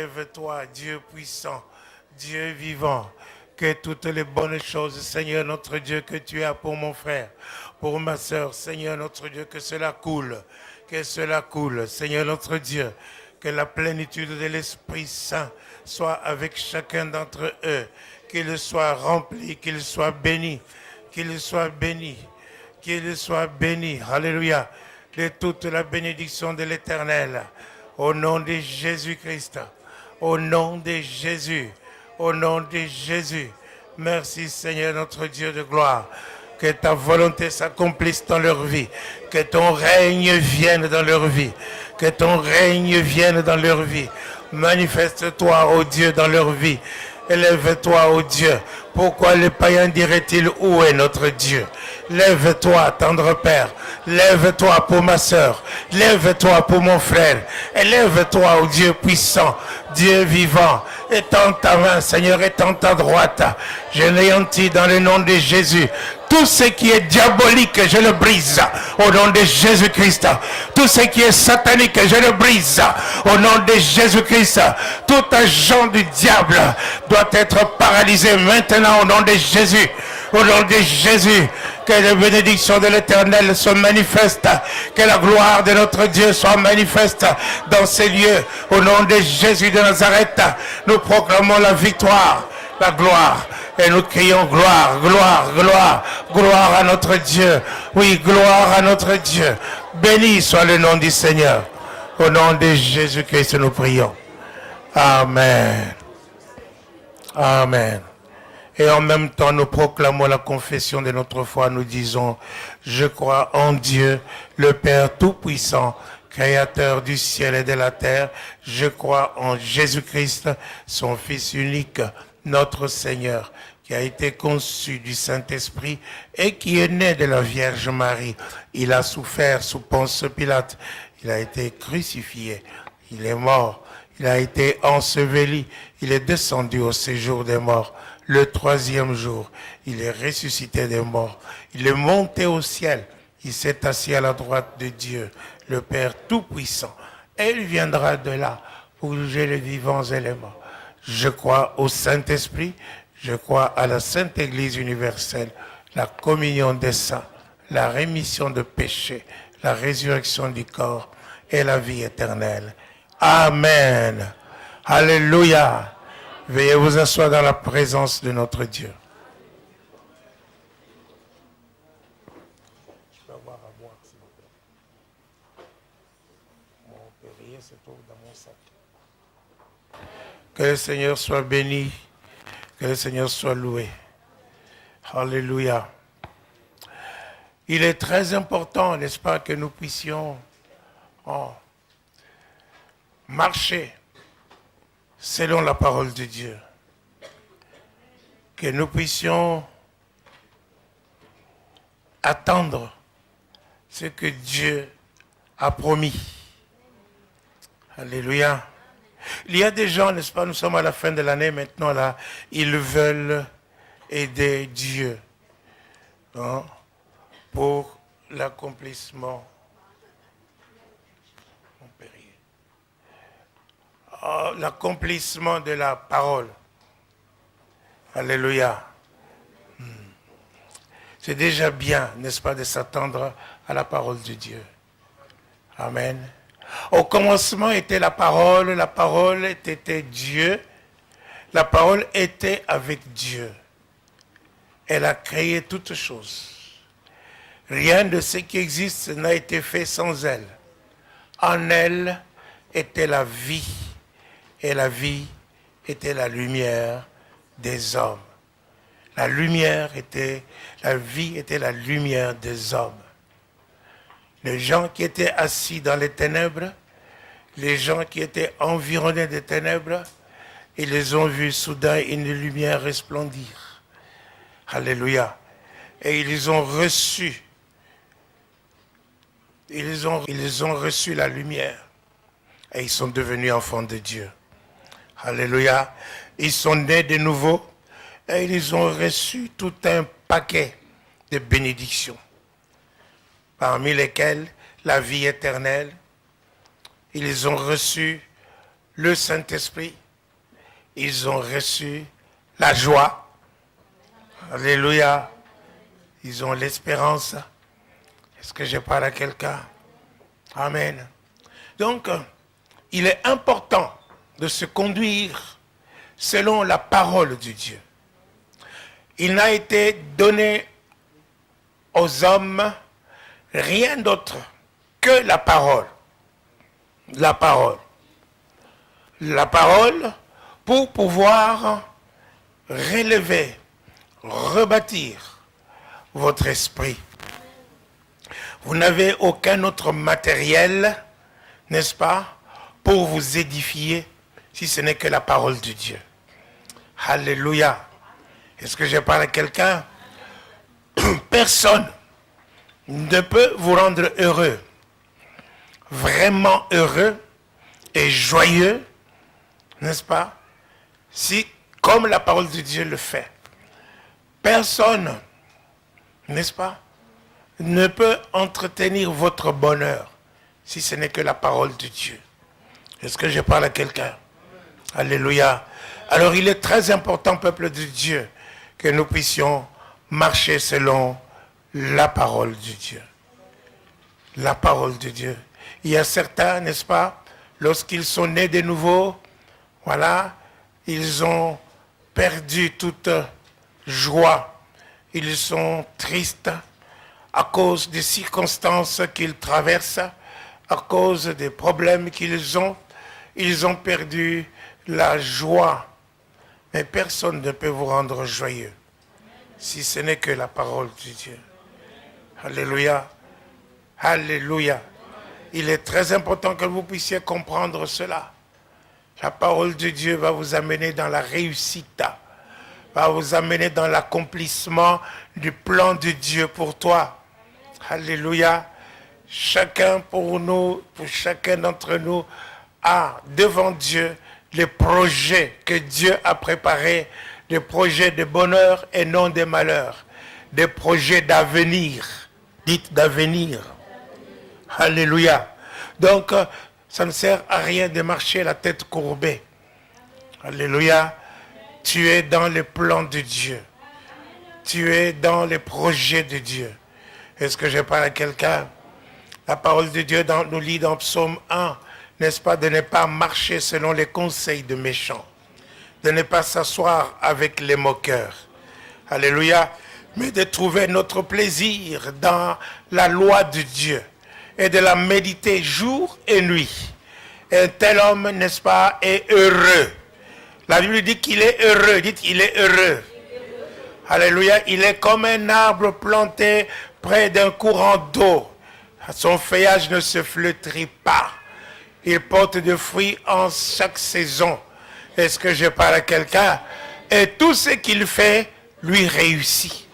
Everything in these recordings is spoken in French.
Lève-toi, Dieu puissant, Dieu vivant, que toutes les bonnes choses, Seigneur notre Dieu, que tu as pour mon frère, pour ma soeur, Seigneur notre Dieu, que cela coule, Seigneur notre Dieu, que la plénitude de l'Esprit Saint soit avec chacun d'entre eux, qu'il soit rempli, qu'il soit béni, qu'il soit béni, qu'il soit béni, alléluia, de toute la bénédiction de l'Éternel, au nom de Jésus-Christ. Au nom de Jésus, au nom de Jésus, merci Seigneur notre Dieu de gloire, que ta volonté s'accomplisse dans leur vie, que ton règne vienne dans leur vie, que ton règne vienne dans leur vie, manifeste-toi, ô Dieu, dans leur vie, élève-toi, ô Dieu. Pourquoi les païens diraient-ils, où est notre Dieu? Lève-toi, tendre Père. Lève-toi pour ma soeur. Lève-toi pour mon frère. Et lève-toi, ô Dieu puissant, Dieu vivant. Étends ta main, Seigneur, étends ta droite. Je l'anéantis dans le nom de Jésus. Tout ce qui est diabolique, je le brise au nom de Jésus-Christ. Tout ce qui est satanique, je le brise au nom de Jésus-Christ. Tout agent du diable doit être paralysé maintenant au nom de Jésus. Au nom de Jésus, que les bénédictions de l'Éternel se manifestent, que la gloire de notre Dieu soit manifeste dans ces lieux. Au nom de Jésus de Nazareth, nous proclamons la victoire, la gloire. Et nous crions gloire, gloire, gloire, gloire à notre Dieu. Oui, gloire à notre Dieu. Béni soit le nom du Seigneur. Au nom de Jésus-Christ, nous prions. Amen. Amen. Et en même temps, nous proclamons la confession de notre foi. Nous disons, je crois en Dieu, le Père Tout-Puissant, Créateur du ciel et de la terre. Je crois en Jésus-Christ, son Fils unique, notre Seigneur, qui a été conçu du Saint-Esprit et qui est né de la Vierge Marie. Il a souffert sous Ponce Pilate. Il a été crucifié. Il est mort. Il a été enseveli. Il est descendu au séjour des morts. Le troisième jour, il est ressuscité des morts. Il est monté au ciel. Il s'est assis à la droite de Dieu, le Père Tout-Puissant. Et il viendra de là pour juger les vivants et les morts. Je crois au Saint-Esprit. Je crois à la Sainte Église universelle, la communion des saints, la rémission de péchés, la résurrection du corps et la vie éternelle. Amen. Alléluia. Veuillez vous asseoir dans la présence de notre Dieu. Je peux avoir à boire, s'il vous plaît. Mon périer se trouve dans mon sac. Que le Seigneur soit béni. Que le Seigneur soit loué. Alléluia. Il est très important, n'est-ce pas, que nous puissions marcher selon la parole de Dieu. Que nous puissions attendre ce que Dieu a promis. Alléluia. Il y a des gens, n'est-ce pas, nous sommes à la fin de l'année maintenant, là, ils veulent aider Dieu pour l'accomplissement. L'accomplissement de la parole. Alléluia. C'est déjà bien, n'est-ce pas, de s'attendre à la parole de Dieu. Amen. Au commencement était la parole était Dieu, la parole était avec Dieu. Elle a créé toutes choses. Rien de ce qui existe n'a été fait sans elle. En elle était la vie, et la vie était la lumière des hommes. La vie était la lumière des hommes. Les gens qui étaient assis dans les ténèbres, les gens qui étaient environnés des ténèbres, ils les ont vus soudain une lumière resplendir. Alléluia. Et ils ont reçu la lumière. Et ils sont devenus enfants de Dieu. Alléluia. Ils sont nés de nouveau et ils ont reçu tout un paquet de bénédictions, parmi lesquelles la vie éternelle. Ils ont reçu le Saint-Esprit, ils ont reçu la joie. Alléluia. Ils ont l'espérance. Est-ce que je parle à quelqu'un? Amen. Donc, il est important de se conduire selon la parole de Dieu. Il n'a été donné aux hommes rien d'autre que la parole. La parole. La parole pour pouvoir relever, rebâtir votre esprit. Vous n'avez aucun autre matériel, n'est-ce pas, pour vous édifier, si ce n'est que la parole de Dieu. Alléluia. Est-ce que je parle à quelqu'un? Personne ne peut vous rendre heureux, vraiment heureux et joyeux, n'est-ce pas, si, comme la parole de Dieu le fait. Personne, n'est-ce pas, ne peut entretenir votre bonheur si ce n'est que la parole de Dieu. Est-ce que je parle à quelqu'un? Alléluia. Alors il est très important, peuple de Dieu, que nous puissions marcher selon la parole de Dieu. La parole de Dieu. Il y a certains, n'est-ce pas, lorsqu'ils sont nés de nouveau, voilà, ils ont perdu toute joie. Ils sont tristes à cause des circonstances qu'ils traversent, à cause des problèmes qu'ils ont. Ils ont perdu la joie. Mais personne ne peut vous rendre joyeux si ce n'est que la parole de Dieu. Alléluia. Alléluia. Il est très important que vous puissiez comprendre cela. La parole de Dieu va vous amener dans la réussite, va vous amener dans l'accomplissement du plan de Dieu pour toi. Alléluia. Chacun pour nous, pour chacun d'entre nous, a devant Dieu les projets que Dieu a préparés, des projets de bonheur et non de malheur, des projets d'avenir. Dites d'avenir. Alléluia. Donc, ça ne sert à rien de marcher la tête courbée. Alléluia. Tu es dans le plan de Dieu. Tu es dans les projets de Dieu. Est-ce que je parle à quelqu'un? La parole de Dieu nous lit dans Psaume 1, n'est-ce pas, de ne pas marcher selon les conseils de méchants, de ne pas s'asseoir avec les moqueurs. Alléluia. Mais de trouver notre plaisir dans la loi de Dieu et de la méditer jour et nuit. Et un tel homme, n'est-ce pas, est heureux. La Bible dit qu'il est heureux. Dites, il est heureux. Alléluia. Il est comme un arbre planté près d'un courant d'eau. Son feuillage ne se flétrit pas. Il porte des fruits en chaque saison. Est-ce que je parle à quelqu'un? Et tout ce qu'il fait lui réussit.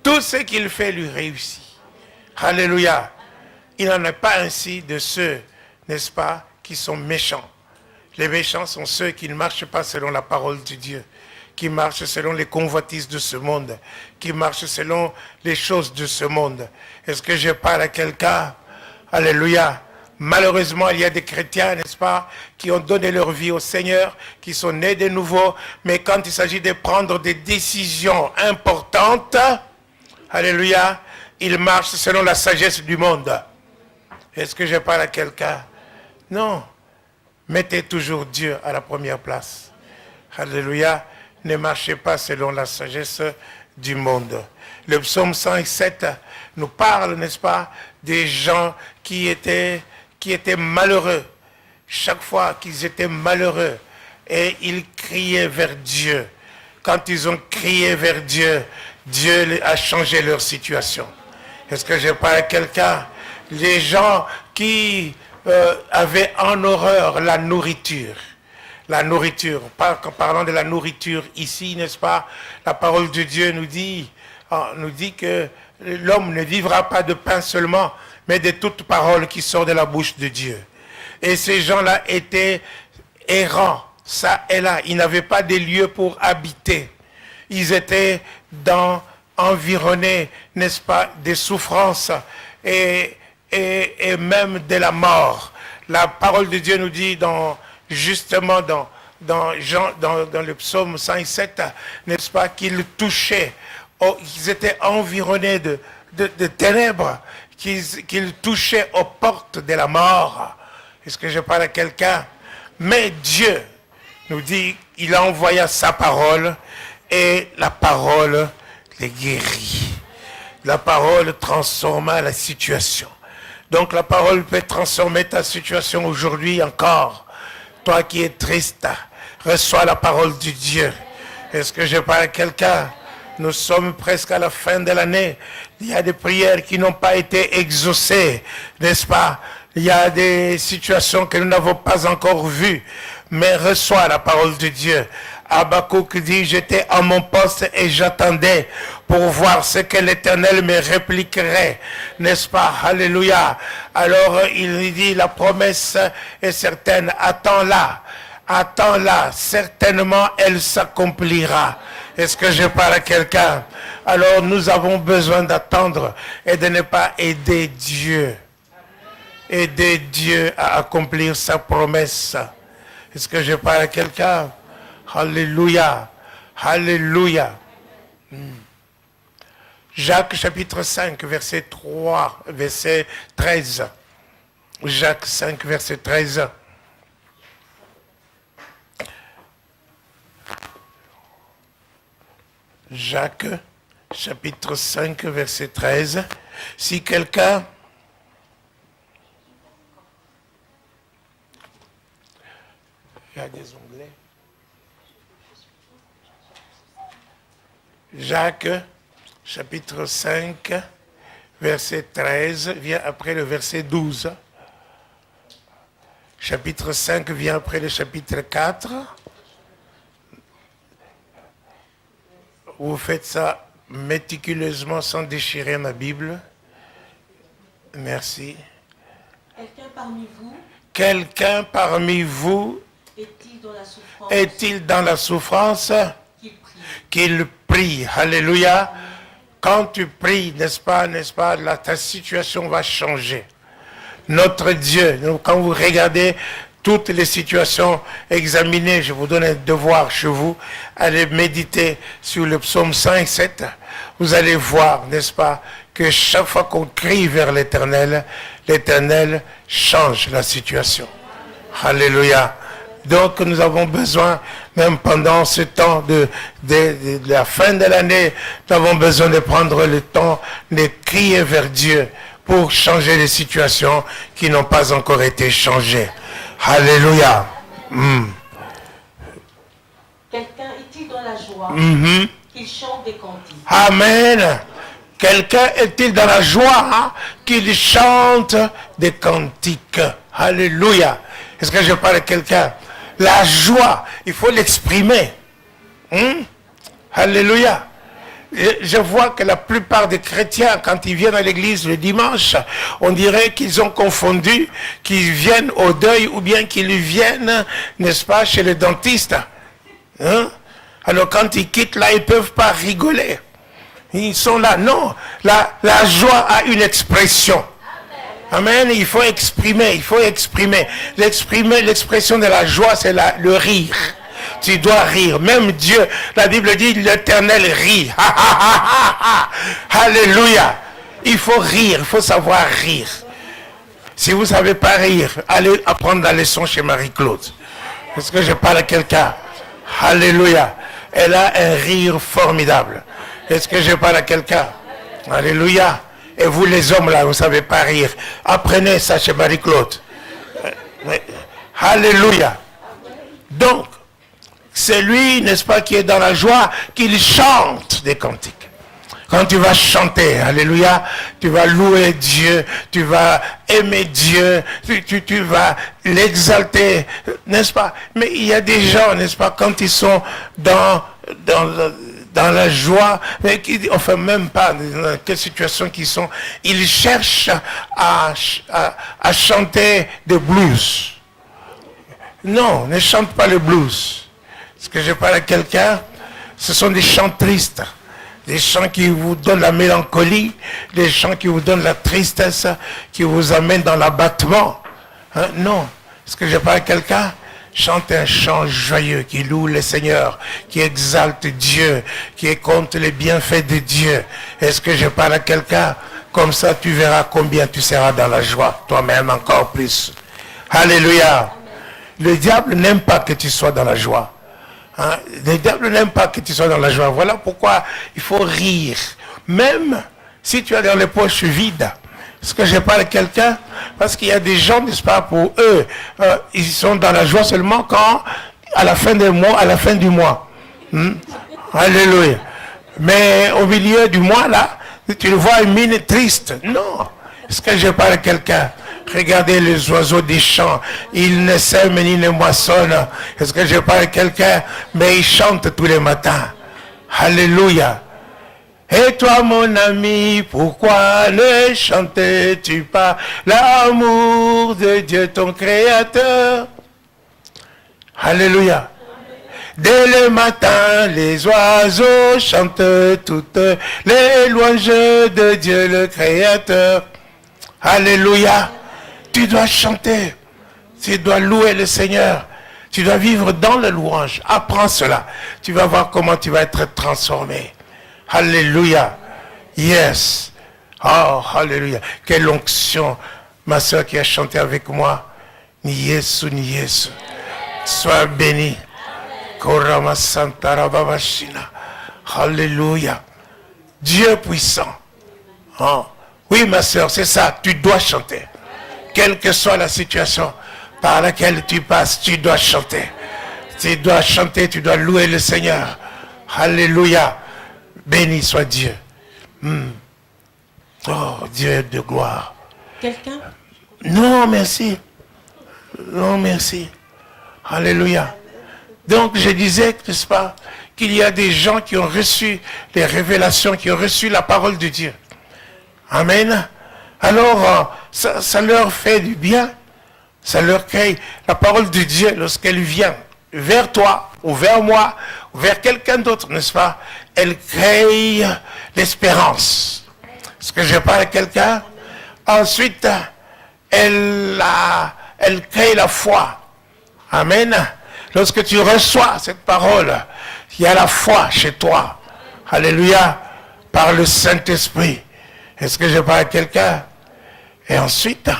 Tout ce qu'il fait lui réussit. Alléluia. Il n'en est pas ainsi de ceux, n'est-ce pas, qui sont méchants. Les méchants sont ceux qui ne marchent pas selon la parole de Dieu, qui marchent selon les convoitises de ce monde, qui marchent selon les choses de ce monde. Est-ce que je parle à quelqu'un? Alléluia. Malheureusement, il y a des chrétiens, n'est-ce pas, qui ont donné leur vie au Seigneur, qui sont nés de nouveau, mais quand il s'agit de prendre des décisions importantes, alléluia, ils marchent selon la sagesse du monde. Est-ce que je parle à quelqu'un? Non. Mettez toujours Dieu à la première place. Alléluia. Ne marchez pas selon la sagesse du monde. Le psaume 107 nous parle, n'est-ce pas, des gens qui étaient malheureux. Chaque fois qu'ils étaient malheureux, et ils criaient vers Dieu. Quand ils ont crié vers Dieu, Dieu a changé leur situation. Est-ce que je parle à quelqu'un? Les gens qui avaient en horreur la nourriture. La nourriture. Parlant de la nourriture ici, n'est-ce pas? La parole de Dieu nous dit que l'homme ne vivra pas de pain seulement, mais de toute parole qui sort de la bouche de Dieu. Et ces gens-là étaient errants, ça et là. Ils n'avaient pas de lieu pour habiter. Ils étaient environnés, n'est-ce pas, des souffrances et même de la mort. La parole de Dieu nous dit dans justement dans le psaume 107, n'est-ce pas, qu'ils touchaient, qu'ils étaient environnés de ténèbres, qu'ils touchaient aux portes de la mort. Est-ce que je parle à quelqu'un? Mais Dieu nous dit, il a envoyé sa parole et la parole les guérit. La parole transforma la situation. Donc la parole peut transformer ta situation aujourd'hui encore. Toi qui es triste, reçois la parole de Dieu. Est-ce que je parle à quelqu'un? Nous sommes presque à la fin de l'année. Il y a des prières qui n'ont pas été exaucées, n'est-ce pas? Il y a des situations que nous n'avons pas encore vues. Mais reçois la parole de Dieu. Habakkuk dit, j'étais à mon poste et j'attendais pour voir ce que l'Éternel me répliquerait. N'est-ce pas? Alléluia. Alors il dit, la promesse est certaine. Attends-la. Attends-la. Certainement, elle s'accomplira. Est-ce que je parle à quelqu'un? Alors nous avons besoin d'attendre et de ne pas aider Dieu. Aider Dieu à accomplir sa promesse. Est-ce que je parle à quelqu'un? Alléluia. Alléluia. Jacques chapitre 5, verset 3, verset 13. Jacques 5, verset 13. Jacques chapitre 5, verset 13. Si quelqu'un... Il y a des onglets. Jacques, chapitre 5, verset 13, vient après le verset 12. Chapitre 5 vient après le chapitre 4. Vous faites ça méticuleusement sans déchirer ma Bible. Merci. Quelqu'un parmi vous est-il dans la souffrance qu'il prie? Alléluia. Quand tu pries, n'est-ce pas, ta situation va changer. Notre Dieu, quand vous regardez toutes les situations examinées, je vous donne un devoir chez vous, allez méditer sur le psaume 107. Vous allez voir, n'est-ce pas, que chaque fois qu'on crie vers l'Éternel, l'Éternel change la situation. Alléluia. Donc nous avons besoin, même pendant ce temps de la fin de l'année, nous avons besoin de prendre le temps de crier vers Dieu pour changer les situations qui n'ont pas encore été changées. Alléluia. Quelqu'un est-il dans la joie qu'il chante des cantiques? Amen. Quelqu'un est-il dans la joie qu'il chante des cantiques? Alléluia. Est-ce que je parle à quelqu'un? La joie, il faut l'exprimer. Alléluia. Je vois que la plupart des chrétiens, quand ils viennent à l'église le dimanche, on dirait qu'ils ont confondu, qu'ils viennent au deuil ou bien qu'ils viennent, n'est-ce pas, chez le dentiste. Alors quand ils quittent là, ils ne peuvent pas rigoler. Ils sont là. Non, la joie a une expression. Amen, il faut exprimer. L'expression de la joie, c'est le rire. Tu dois rire. Même Dieu, la Bible dit, l'Éternel rit. Alléluia. Il faut rire, il faut savoir rire. Si vous ne savez pas rire, allez apprendre la leçon chez Marie-Claude. Est-ce que je parle à quelqu'un? Alléluia. Elle a un rire formidable. Est-ce que je parle à quelqu'un? Alléluia. Et vous les hommes là, vous ne savez pas rire. Apprenez ça chez Marie-Claude. Alléluia. Donc, c'est lui, n'est-ce pas, qui est dans la joie, qu'il chante des cantiques. Quand tu vas chanter, alléluia, tu vas louer Dieu, tu vas aimer Dieu, tu vas l'exalter, n'est-ce pas? Mais il y a des gens, n'est-ce pas, quand ils sont dans la joie, mais qui, enfin même pas dans quelle situation qu'ils sont, ils cherchent à chanter des blues. Non, ne chante pas le blues. Est-ce que je parle à quelqu'un? Ce sont des chants tristes, des chants qui vous donnent la mélancolie, des chants qui vous donnent la tristesse, qui vous amènent dans l'abattement. Non. Est-ce que je parle à quelqu'un? Chante un chant joyeux qui loue le Seigneur, qui exalte Dieu, qui compte les bienfaits de Dieu. Est-ce que je parle à quelqu'un? Comme ça, tu verras combien tu seras dans la joie, toi-même encore plus. Alléluia. Le diable n'aime pas que tu sois dans la joie. Hein? Le diable n'aime pas que tu sois dans la joie. Voilà pourquoi il faut rire. Même si tu as dans les poches vides. Est-ce que je parle à quelqu'un? Parce qu'il y a des gens, n'est-ce pas, pour eux, ils sont dans la joie seulement quand, à la fin du mois, Alléluia. Mais au milieu du mois, là, tu le vois une mine triste. Non. Est-ce que je parle à quelqu'un? Regardez les oiseaux des champs. Ils ne sèment ni ne moissonnent. Est-ce que je parle à quelqu'un? Mais ils chantent tous les matins. Alléluia. Et toi, mon ami, pourquoi ne chantes-tu pas l'amour de Dieu, ton Créateur? Alléluia. Dès le matin, les oiseaux chantent toutes les louanges de Dieu, le Créateur. Alléluia. Tu dois chanter. Tu dois louer le Seigneur. Tu dois vivre dans la louange. Apprends cela. Tu vas voir comment tu vas être transformé. Alléluia. Yes. Oh, alléluia. Quelle onction, ma soeur qui a chanté avec moi. Ni Yesu, ni Yesu. Sois béni. Korama Santara Babashina. Alléluia. Dieu puissant. Oh. Oui, ma soeur, c'est ça. Tu dois chanter. Quelle que soit la situation par laquelle tu passes, tu dois chanter. Tu dois chanter, tu dois louer le Seigneur. Alléluia. Béni soit Dieu. Oh, Dieu de gloire. Quelqu'un? Non, merci. Non, merci. Alléluia. Donc, je disais, n'est-ce pas, qu'il y a des gens qui ont reçu les révélations, qui ont reçu la parole de Dieu. Amen. Alors, ça leur fait du bien. Ça leur crée la parole de Dieu lorsqu'elle vient vers toi, ou vers moi, ou vers quelqu'un d'autre, n'est-ce pas? Elle crée l'espérance. Est-ce que je parle à quelqu'un? Ensuite, elle crée la foi. Amen. Lorsque tu reçois cette parole, il y a la foi chez toi. Alléluia. Par le Saint-Esprit. Est-ce que je parle à quelqu'un? Et ensuite,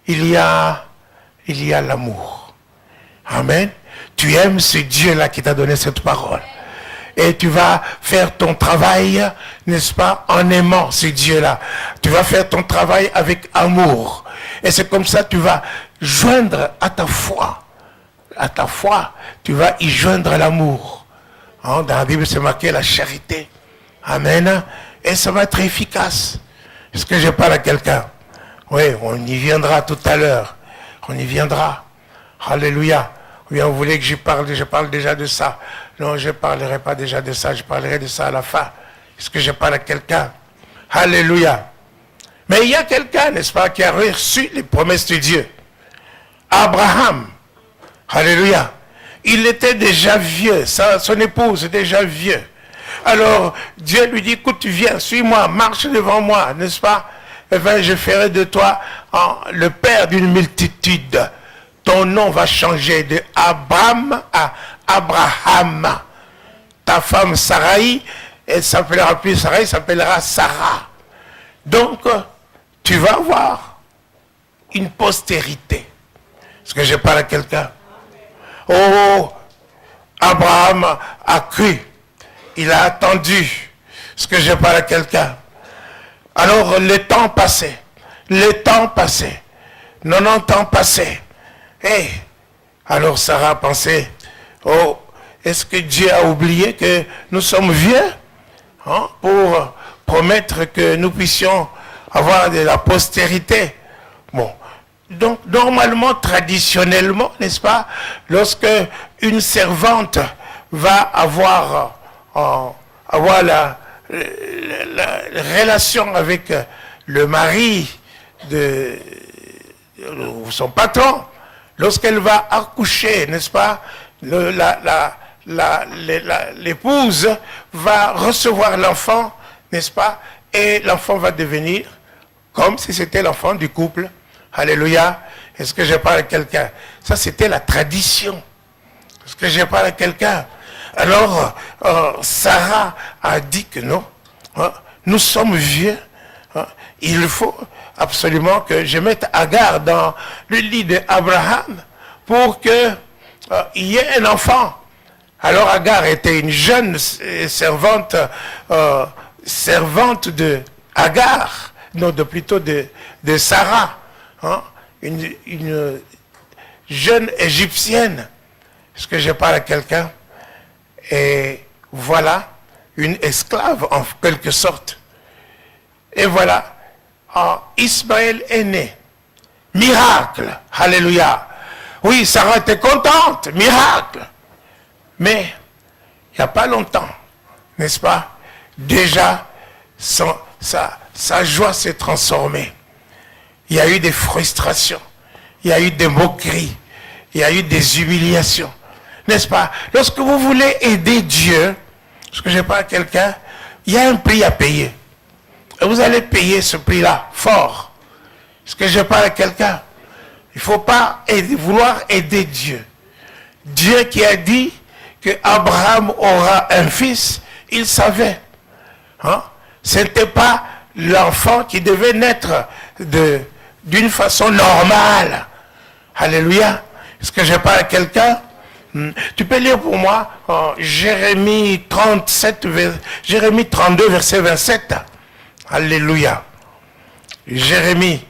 il y a l'amour. Amen. Tu aimes ce Dieu-là qui t'a donné cette parole. Et tu vas faire ton travail, n'est-ce pas, en aimant ce Dieu-là. Tu vas faire ton travail avec amour. Et c'est comme ça que tu vas joindre à ta foi. À ta foi, tu vas y joindre l'amour. Hein, dans la Bible, c'est marqué la charité. Amen. Et ça va être efficace. Est-ce que je parle à quelqu'un? Oui, on y viendra tout à l'heure. On y viendra. Alléluia. Oui, on voulait que je parle déjà de ça. Non, je ne parlerai pas déjà de ça, je parlerai de ça à la fin. Est-ce que je parle à quelqu'un? Alléluia. Mais il y a quelqu'un, n'est-ce pas, qui a reçu les promesses de Dieu. Abraham. Alléluia. Il était déjà vieux, son épouse est déjà vieux. Alors, Dieu lui dit, écoute, viens, suis-moi, marche devant moi, n'est-ce pas? Et bien, je ferai de toi le père d'une multitude. Ton nom va changer de Abraham à Abraham. Ta femme Sarai, elle s'appellera plus Sarai, elle s'appellera Sarah. Donc, tu vas avoir une postérité. Est-ce que je parle à quelqu'un? Oh, Abraham a cru. Il a attendu. Est-ce que je parle à quelqu'un? Alors, le temps passait. 90 ans passaient. Hey. Alors Sarah a pensé, oh, est-ce que Dieu a oublié que nous sommes vieux, hein, pour promettre que nous puissions avoir de la postérité? Bon, donc normalement, traditionnellement, n'est-ce pas, lorsque une servante va avoir la relation avec le mari de son patron, lorsqu'elle va accoucher, n'est-ce pas, l'épouse va recevoir l'enfant, n'est-ce pas, et l'enfant va devenir comme si c'était l'enfant du couple. Alléluia. Est-ce que je parle à quelqu'un? Ça, c'était la tradition. Est-ce que je parle à quelqu'un? Alors, Sarah a dit que non. Hein, nous sommes vieux. Hein, il faut absolument que je mette Agar dans le lit d'Abraham pour qu'il y ait un enfant. Alors Agar était une jeune servante, servante de Agar, non, plutôt de Sarah, hein, une jeune égyptienne. Est-ce que je parle à quelqu'un? Et voilà, une esclave en quelque sorte. Et voilà, Ismaël est né. Miracle, alléluia. Oui, Sarah était contente, miracle. Mais, il n'y a pas longtemps, n'est-ce pas? Déjà, sa joie s'est transformée. Il y a eu des frustrations, il y a eu des moqueries, il y a eu des humiliations. N'est-ce pas? Lorsque vous voulez aider Dieu, parce que je parle à quelqu'un, il y a un prix à payer. Et vous allez payer ce prix-là, fort. Est-ce que je parle à quelqu'un? Il ne faut pas vouloir aider Dieu. Dieu qui a dit que Abraham aura un fils, il savait. Hein? Ce n'était pas l'enfant qui devait naître d'une façon normale. Alléluia. Est-ce que je parle à quelqu'un? Tu peux lire pour moi Jérémie 32, verset 27. Alléluia. Jérémie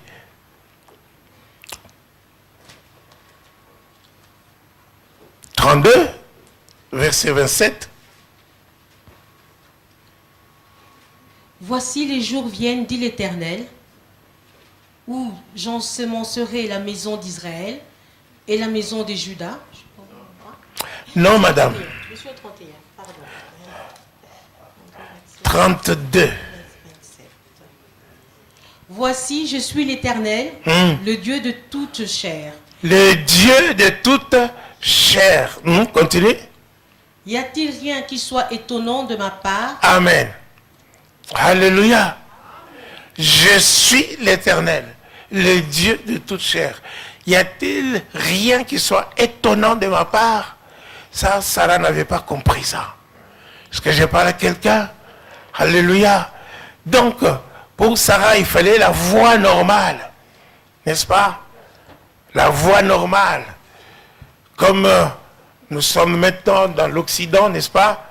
32, verset 27. Voici les jours viennent, dit l'Éternel, où j'ensemencerai la maison d'Israël et la maison de Juda. Non, madame. Je suis au 31, pardon. 32. Voici, je suis l'Éternel, le Dieu de toute chair. Le Dieu de toute chair. Continue. Y a-t-il rien qui soit étonnant de ma part? Amen. Alléluia. Je suis l'Éternel, le Dieu de toute chair. Y a-t-il rien qui soit étonnant de ma part? Ça, Sarah n'avait pas compris ça. Est-ce que je parle à quelqu'un? Alléluia. Donc, pour Sarah, il fallait la voie normale. N'est-ce pas? La voie normale. Comme nous sommes maintenant dans l'Occident, n'est-ce pas?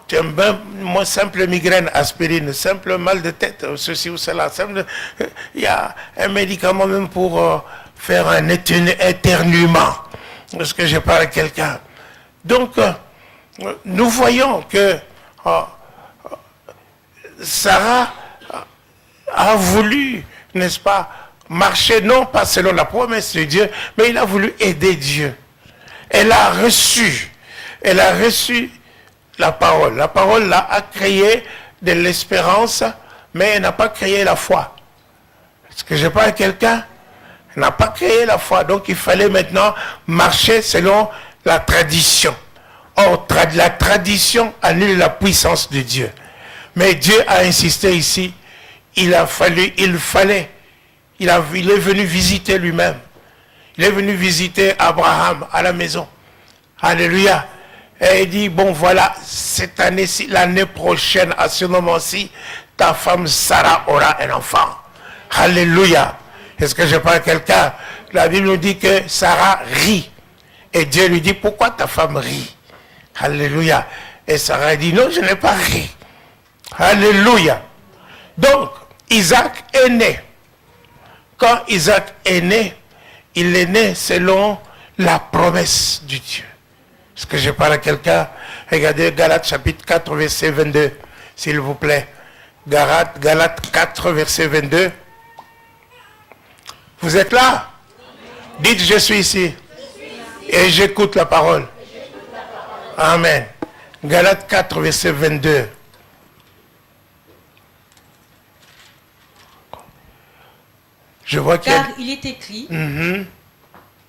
Tu as une simple migraine, aspirine, simple mal de tête, ceci ou cela. Il y a un médicament même pour faire un éternuement. Est-ce que je parle à quelqu'un? Donc, nous voyons que Sarah a voulu, n'est-ce pas, marcher non pas selon la promesse de Dieu, mais il a voulu aider Dieu. Elle a reçu la parole. La parole là, a créé de l'espérance, mais elle n'a pas créé la foi. Est-ce que je parle à quelqu'un? Elle n'a pas créé la foi. Donc il fallait maintenant marcher selon la tradition. Or, la tradition annule la puissance de Dieu. Mais Dieu a insisté ici. Il est venu visiter lui-même. Il est venu visiter Abraham à la maison. Alléluia. Et il dit, bon voilà, cette année-ci, l'année prochaine, à ce moment-ci, ta femme Sarah aura un enfant. Alléluia. Est-ce que je parle à quelqu'un? La Bible nous dit que Sarah rit. Et Dieu lui dit, pourquoi ta femme rit? Alléluia. Et Sarah dit, non, je n'ai pas ri. Alléluia. Donc, Isaac est né. Quand Isaac est né, il est né selon la promesse du Dieu. Est-ce que je parle à quelqu'un? Regardez Galates chapitre 4, verset 22, s'il vous plaît. Galates 4, verset 22. Vous êtes là? Dites, je suis ici. Et j'écoute la parole. Amen. Galates 4, verset 22. Je vois qu'il y a... Car il est écrit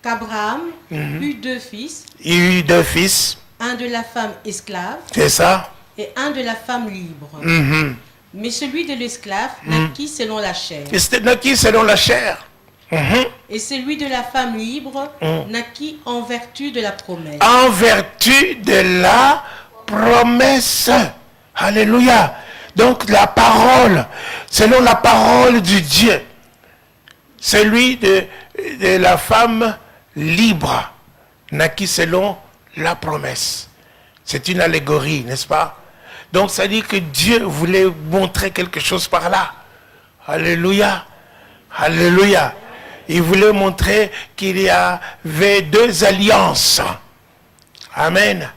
qu'Abraham eut deux fils. Il eut deux fils. Un de la femme esclave. C'est ça. Et un de la femme libre. Mais celui de l'esclave naquit selon la chair. Naquit selon la chair. Et celui de la femme libre naquit en vertu de la promesse. En vertu de la promesse. Alléluia. Donc la parole, selon la parole du Dieu. Celui de la femme libre naquit selon la promesse. C'est une allégorie, n'est-ce pas? Donc ça dit que Dieu voulait montrer quelque chose par là. Alléluia. Alléluia. Il voulait montrer qu'il y avait deux alliances. Amen.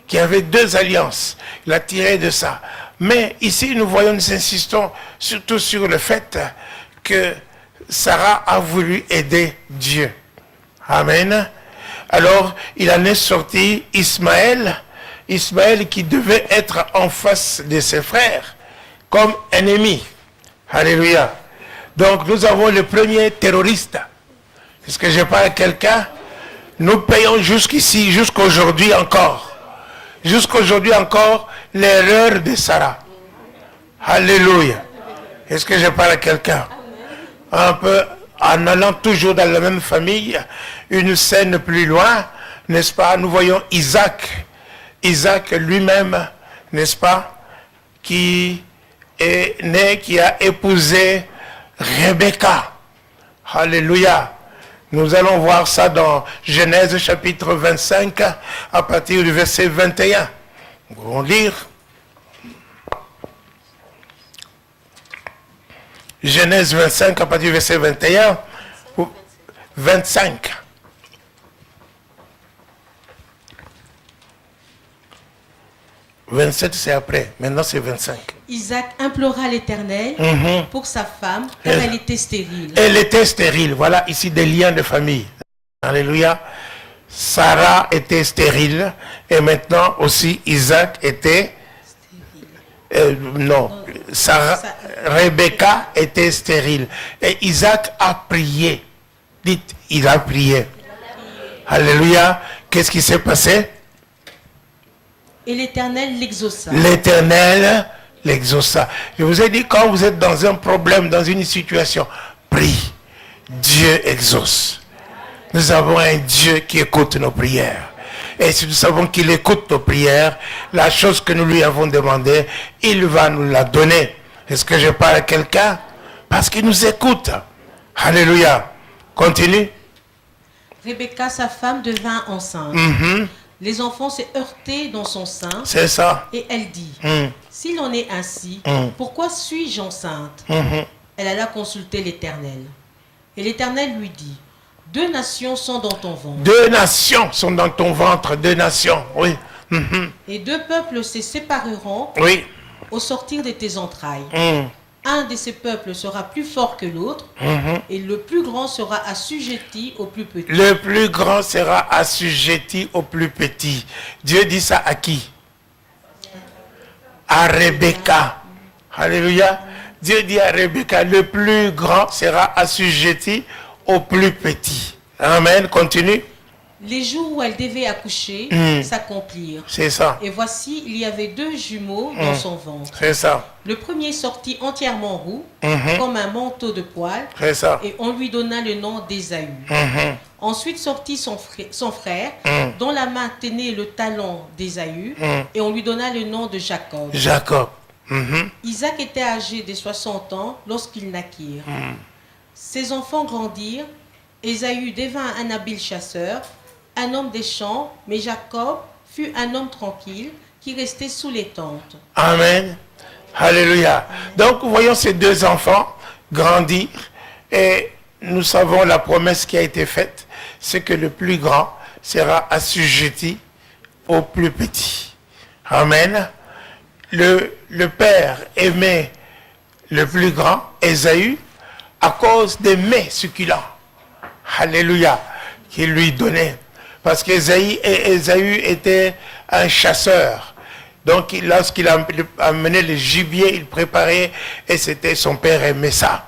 Qu'il y avait deux alliances. Il a tiré de ça. Mais ici, nous voyons, nous insistons surtout sur le fait que Sarah a voulu aider Dieu. Amen. Alors, il en est sorti Ismaël. Ismaël qui devait être en face de ses frères comme ennemi. Alléluia. Donc, nous avons le premier terroriste. Est-ce que je parle à quelqu'un? Nous payons jusqu'ici, jusqu'aujourd'hui encore. Jusqu'aujourd'hui encore, l'erreur de Sarah. Alléluia. Est-ce que je parle à quelqu'un? Un peu, en allant toujours dans la même famille, une scène plus loin, n'est-ce pas? Nous voyons Isaac. Isaac lui-même, n'est-ce pas? Qui est né, qui a épousé Rebecca. Alléluia. Nous allons voir ça dans Genèse chapitre 25 à partir du verset 21. Nous allons lire. Genèse 25 à partir du verset 21. 25. « 27 c'est après, maintenant c'est 25. » Isaac implora l'Éternel pour sa femme, car elle était stérile. Elle était stérile. Voilà ici des liens de famille. Alléluia. Sarah était stérile. Et maintenant aussi Isaac était... Rebecca était stérile. Et Isaac a prié. Dites, il a prié. Alléluia. Qu'est-ce qui s'est passé? Et l'Éternel l'exauça. L'Éternel l'exauça. Je vous ai dit, quand vous êtes dans un problème, dans une situation, prie. Dieu exauce. Nous avons un Dieu qui écoute nos prières. Et si nous savons qu'il écoute nos prières, la chose que nous lui avons demandée, il va nous la donner. Est-ce que je parle à quelqu'un? Parce qu'il nous écoute. Alléluia. Continue. Rebecca, sa femme, devint enceinte. Les enfants se heurtaient dans son sein. C'est ça. Et elle dit, s'il en est ainsi, pourquoi suis-je enceinte? Elle alla consulter l'Éternel. Et l'Éternel lui dit, deux nations sont dans ton ventre. Deux nations sont dans ton ventre. Deux nations, oui. Et deux peuples se sépareront au sortir de tes entrailles. Un de ces peuples sera plus fort que l'autre, et le plus grand sera assujetti au plus petit. Le plus grand sera assujetti au plus petit. Dieu dit ça à qui? À Rebecca. Alléluia. Dieu dit à Rebecca, le plus grand sera assujetti au plus petit. Amen. Continue. Les jours où elle devait accoucher s'accomplirent. C'est ça. Et voici, il y avait deux jumeaux dans son ventre. C'est ça. Le premier sortit entièrement roux, comme un manteau de poils. C'est ça. Et on lui donna le nom d'Ésaü. Ensuite sortit son frère, dont la main tenait le talon d'Ésaü, et on lui donna le nom de Jacob. Jacob. Isaac était âgé de 60 ans lorsqu'ils naquirent. Ses enfants grandirent. Ésaü devint un habile chasseur, un homme des champs, mais Jacob fut un homme tranquille qui restait sous les tentes. Amen. Alléluia. Donc, voyons ces deux enfants grandir et nous savons la promesse qui a été faite, c'est que le plus grand sera assujetti au plus petit. Amen. Le père aimait le plus grand, Ésaü, à cause des mets succulents. Alléluia. Qu'il lui donnait. Parce qu'Ésaü était un chasseur. Donc, lorsqu'il amenait le gibier, il préparait et c'était son père aimait ça.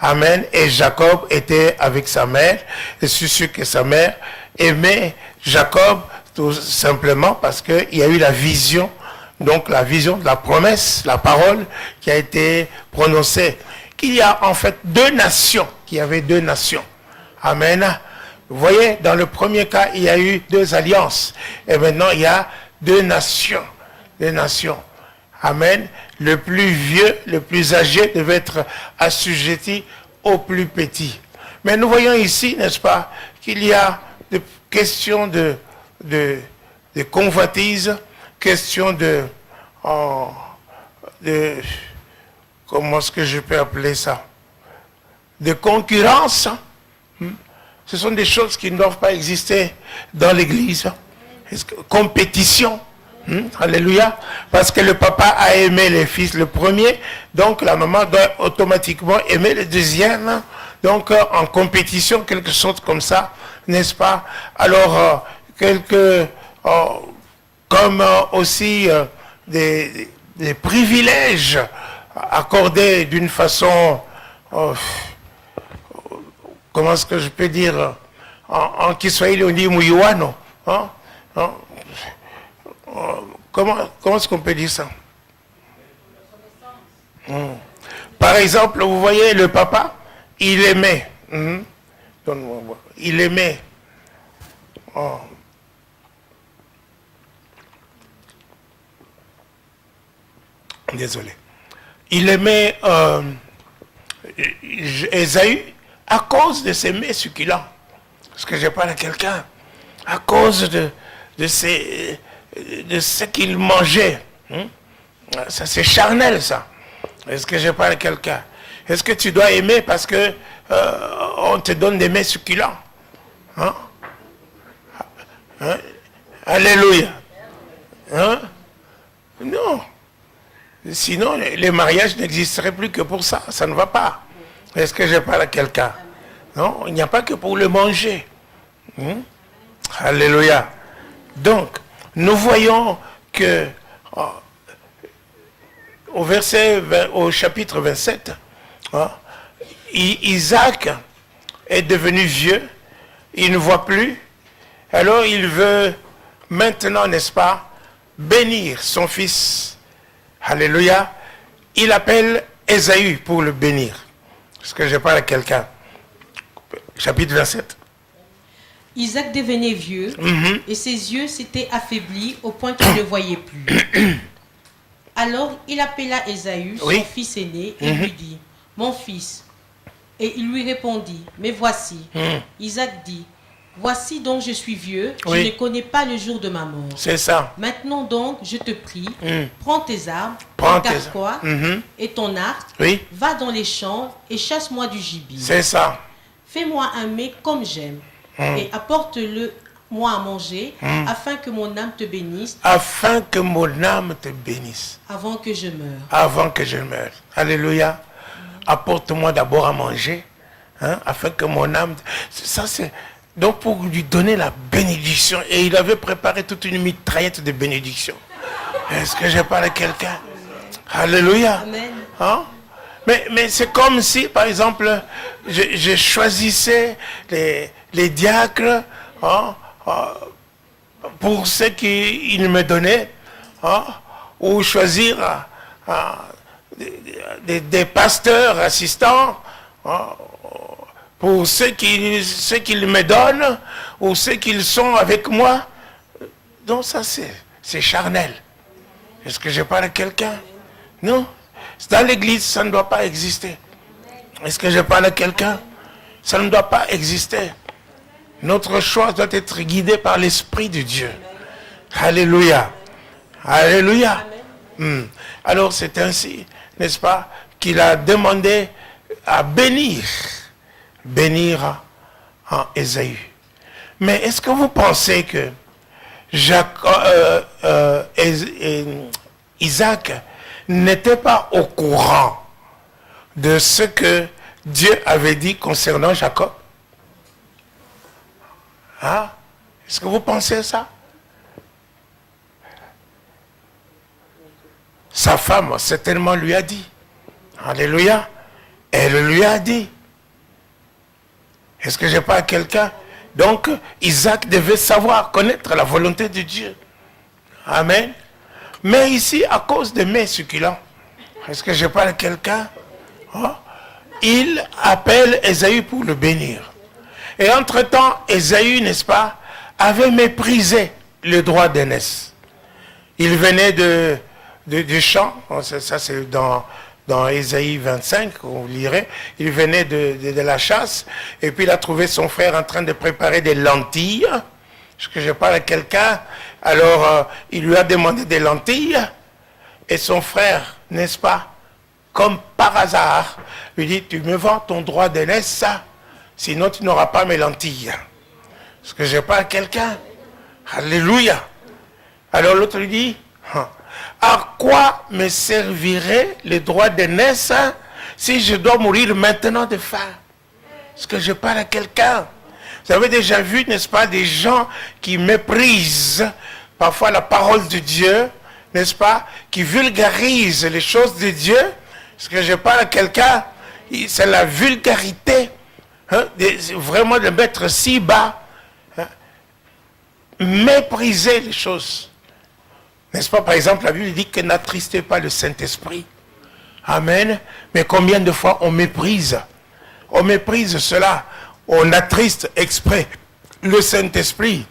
Amen. Et Jacob était avec sa mère. Et je suis sûr que sa mère aimait Jacob tout simplement parce qu'il y a eu la vision. Donc, la vision de la promesse, la parole qui a été prononcée. Qu'il y a en fait deux nations. Qu'il y avait deux nations. Amen. Vous voyez, dans le premier cas, il y a eu 2 alliances. Et maintenant, il y a 2 nations. 2 nations. Amen. Le plus vieux, le plus âgé devait être assujetti au plus petit. Mais nous voyons ici, n'est-ce pas, qu'il y a des questions de convoitise, questions de comment est-ce que je peux appeler ça, de concurrence. Ce sont des choses qui ne doivent pas exister dans l'église. Compétition. Alléluia. Parce que le papa a aimé les fils le premier, donc la maman doit automatiquement aimer le deuxième. Donc en compétition, quelque chose comme ça, n'est-ce pas? Alors, comme aussi des privilèges accordés d'une façon, comment est-ce que je peux dire, en Kiswahili on dit muyuano, comment est-ce qu'on peut dire ça? Par exemple, vous voyez le papa, il aimait, il aimait, désolé, il aimait Ésaü à cause de ses mets succulents. Parce que je parle à quelqu'un, à cause de ce qu'il mangeait. Ça, c'est charnel, ça. Est-ce que je parle à quelqu'un? Est-ce que tu dois aimer parce que on te donne des mets succulents? Alléluia. Non. Sinon, les mariages n'existeraient plus que pour ça. Ça ne va pas. Est-ce que je parle à quelqu'un? Non, il n'y a pas que pour le manger. Alléluia. Donc, nous voyons que au chapitre 27, Isaac est devenu vieux, il ne voit plus, alors il veut maintenant, n'est-ce pas, bénir son fils. Alléluia. Il appelle Ésaü pour le bénir. Est-ce que je parle à quelqu'un? Chapitre 27. Isaac devenait vieux et ses yeux s'étaient affaiblis au point qu'il ne voyait plus. Alors il appela Ésaü, son fils aîné, et lui dit, « Mon fils. » Et il lui répondit, « Mais voici. » Isaac dit, « Voici donc je suis vieux, je ne connais pas le jour de ma mort. C'est ça. Maintenant donc, je te prie, prends tes armes, ton carquois et ton arc, va dans les champs et chasse-moi du gibier. C'est ça. Fais-moi un mets comme j'aime et apporte-le-moi à manger afin que mon âme te bénisse. Afin que mon âme te bénisse. Avant que je meure. Avant que je meure. Alléluia. Apporte-moi d'abord à manger, afin que mon âme... Ça c'est... Donc pour lui donner la bénédiction, et il avait préparé toute une mitraillette de bénédiction. Est-ce que je parle à quelqu'un? Alléluia. Amen. Mais c'est comme si, par exemple, je choisissais les diacres pour ce qu'ils me donnaient, ou choisir des pasteurs assistants, pour ceux qu'ils me donnent, ou ceux qu'ils sont avec moi. Donc ça, c'est charnel. Est-ce que je parle à quelqu'un? Non. Dans l'église, ça ne doit pas exister. Est-ce que je parle à quelqu'un? Ça ne doit pas exister. Notre choix doit être guidé par l'Esprit de Dieu. Alléluia. Alléluia. Alors c'est ainsi, n'est-ce pas, qu'il a demandé à bénir en Ésaü. Mais est-ce que vous pensez que Isaac n'était pas au courant de ce que Dieu avait dit concernant Jacob? Est-ce que vous pensez ça? Sa femme certainement lui a dit. Alléluia. Elle lui a dit. Est-ce que je parle à quelqu'un? Donc, Isaac devait savoir, connaître la volonté de Dieu. Amen. Mais ici, à cause des mets succulents, est-ce que je parle à quelqu'un? Il appelle Ésaü pour le bénir. Et entre-temps, Ésaü, n'est-ce pas, avait méprisé le droit d'aînesse. Il venait de champ, ça c'est dans Ésaïe 25, on lirait, il venait de la chasse, et puis il a trouvé son frère en train de préparer des lentilles. Est-ce que je parle à quelqu'un? Alors, il lui a demandé des lentilles, et son frère, n'est-ce pas, comme par hasard, lui dit, tu me vends ton droit d'aînesse, ça, sinon tu n'auras pas mes lentilles. Est-ce que je parle à quelqu'un? Alléluia. Alors l'autre lui dit, à quoi me servirait le droit d'aînesse si je dois mourir maintenant de faim? Est-ce que je parle à quelqu'un? Vous avez déjà vu, n'est-ce pas, des gens qui méprisent parfois la parole de Dieu, n'est-ce pas, qui vulgarisent les choses de Dieu. Est-ce que je parle à quelqu'un? C'est la vulgarité, hein, vraiment de mettre si bas, hein, mépriser les choses. N'est-ce pas, par exemple, la Bible dit que n'attristez pas le Saint-Esprit. Amen. Mais combien de fois on méprise cela. On attriste exprès le Saint-Esprit.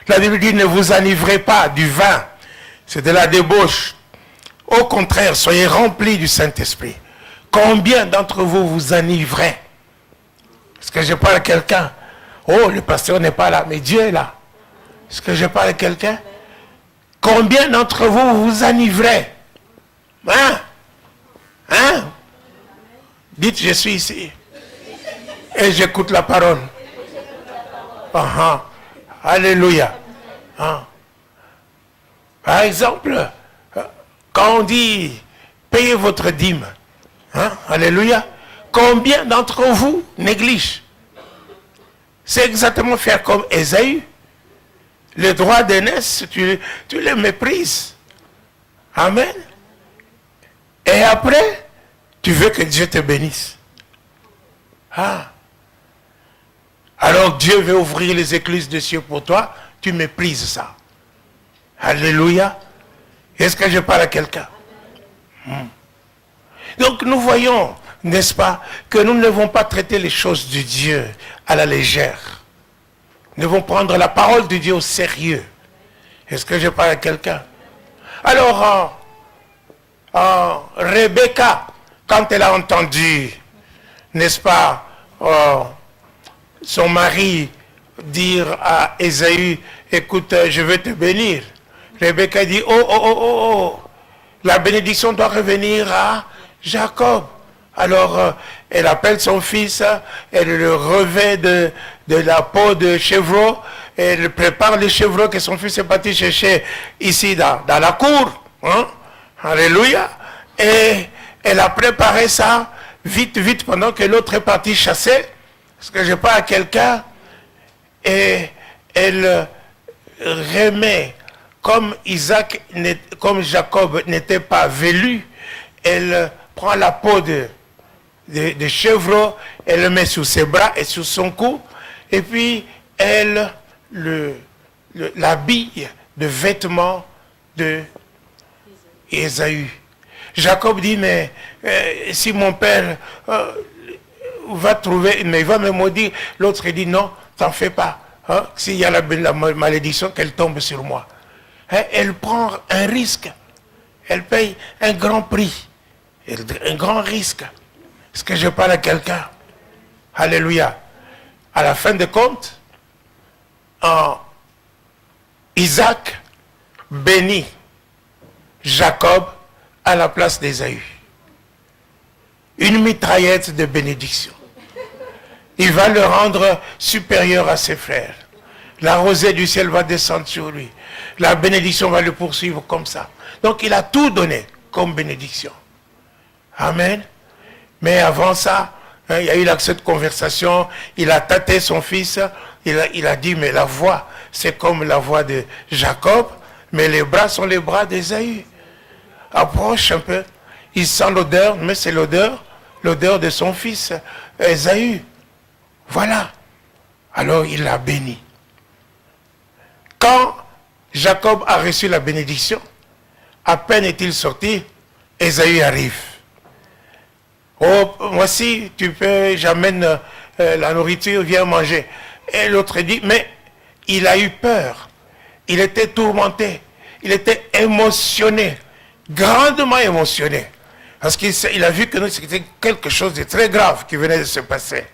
La Bible dit, ne vous enivrez pas du vin. C'est de la débauche. Au contraire, soyez remplis du Saint-Esprit. Combien d'entre vous vous enivrez? Est-ce que je parle à quelqu'un? Oh, le pasteur n'est pas là, mais Dieu est là. Est-ce que je parle à quelqu'un? Combien d'entre vous vous enivrez? Hein? Dites, je suis ici. Et j'écoute la parole. Alléluia. Par exemple, quand on dit payez votre dîme, alléluia, combien d'entre vous négligent? C'est exactement faire comme Ésaü. Le droit d'aînesse, tu le méprises. Amen. Et après, tu veux que Dieu te bénisse. Alors Dieu veut ouvrir les écluses des cieux pour toi, tu méprises ça. Alléluia. Est-ce que je parle à quelqu'un? Donc nous voyons, n'est-ce pas, que nous ne devons pas traiter les choses de Dieu à la légère. Nous devons prendre la parole de Dieu au sérieux. Est-ce que je parle à quelqu'un? Alors, Rebecca, quand elle a entendu, n'est-ce pas, son mari dire à Ésaü, écoute, je vais te bénir. Rebecca dit, oh, la bénédiction doit revenir à Jacob. Alors, elle appelle son fils, elle le revêt de la peau de chevreau, elle prépare les chevreaux que son fils est parti chercher ici dans la cour. Alléluia. Et elle a préparé ça vite, pendant que l'autre est parti chasser. Parce que je parle à quelqu'un, et elle remet, comme Jacob n'était pas velu, elle prend la peau de chevreau, elle le met sur ses bras et sur son cou, et puis elle l'habille de vêtements de Ésaü. Jacob dit, mais si mon père va trouver, mais il va me maudire. L'autre dit, non, t'en fais pas. S'il y a la malédiction, qu'elle tombe sur moi. Elle prend un risque. Elle paye un grand prix. Un grand risque. Est-ce que je parle à quelqu'un? Alléluia. À la fin de compte, Isaac bénit Jacob à la place d'Ésaü. Une mitraillette de bénédiction. Il va le rendre supérieur à ses frères. La rosée du ciel va descendre sur lui. La bénédiction va le poursuivre comme ça. Donc il a tout donné comme bénédiction. Amen. Mais avant ça, il y a eu cette conversation. Il a tâté son fils. Il a dit, mais la voix, c'est comme la voix de Jacob, mais les bras sont les bras d'Ésaü. Approche un peu. Il sent l'odeur, mais c'est l'odeur de son fils Ésaü. Voilà. Alors il l'a béni. Quand Jacob a reçu la bénédiction, à peine est-il sorti, Ésaü arrive. Oh, voici, tu peux, j'amène la nourriture, viens manger. Et l'autre dit, mais il a eu peur. Il était tourmenté. Il était émotionné. Grandement émotionné. Parce qu'il a vu que c'était quelque chose de très grave qui venait de se passer.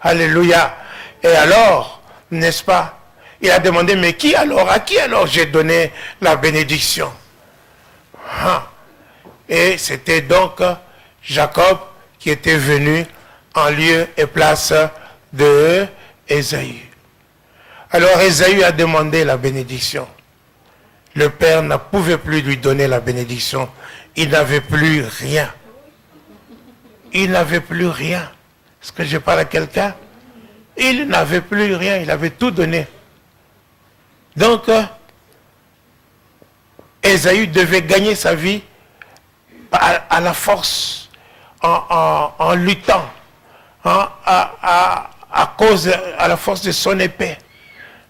Alléluia. Et alors, n'est-ce pas, il a demandé, mais qui alors, à qui alors j'ai donné la bénédiction? Et c'était donc Jacob qui était venu en lieu et place de Ésaü. Alors Ésaü a demandé la bénédiction. Le père ne pouvait plus lui donner la bénédiction. Il n'avait plus rien. Il n'avait plus rien. Est-ce que je parle à quelqu'un? Il n'avait plus rien. Il avait tout donné. Donc, Ésaü devait gagner sa vie à la force, en luttant, à la force de son épée.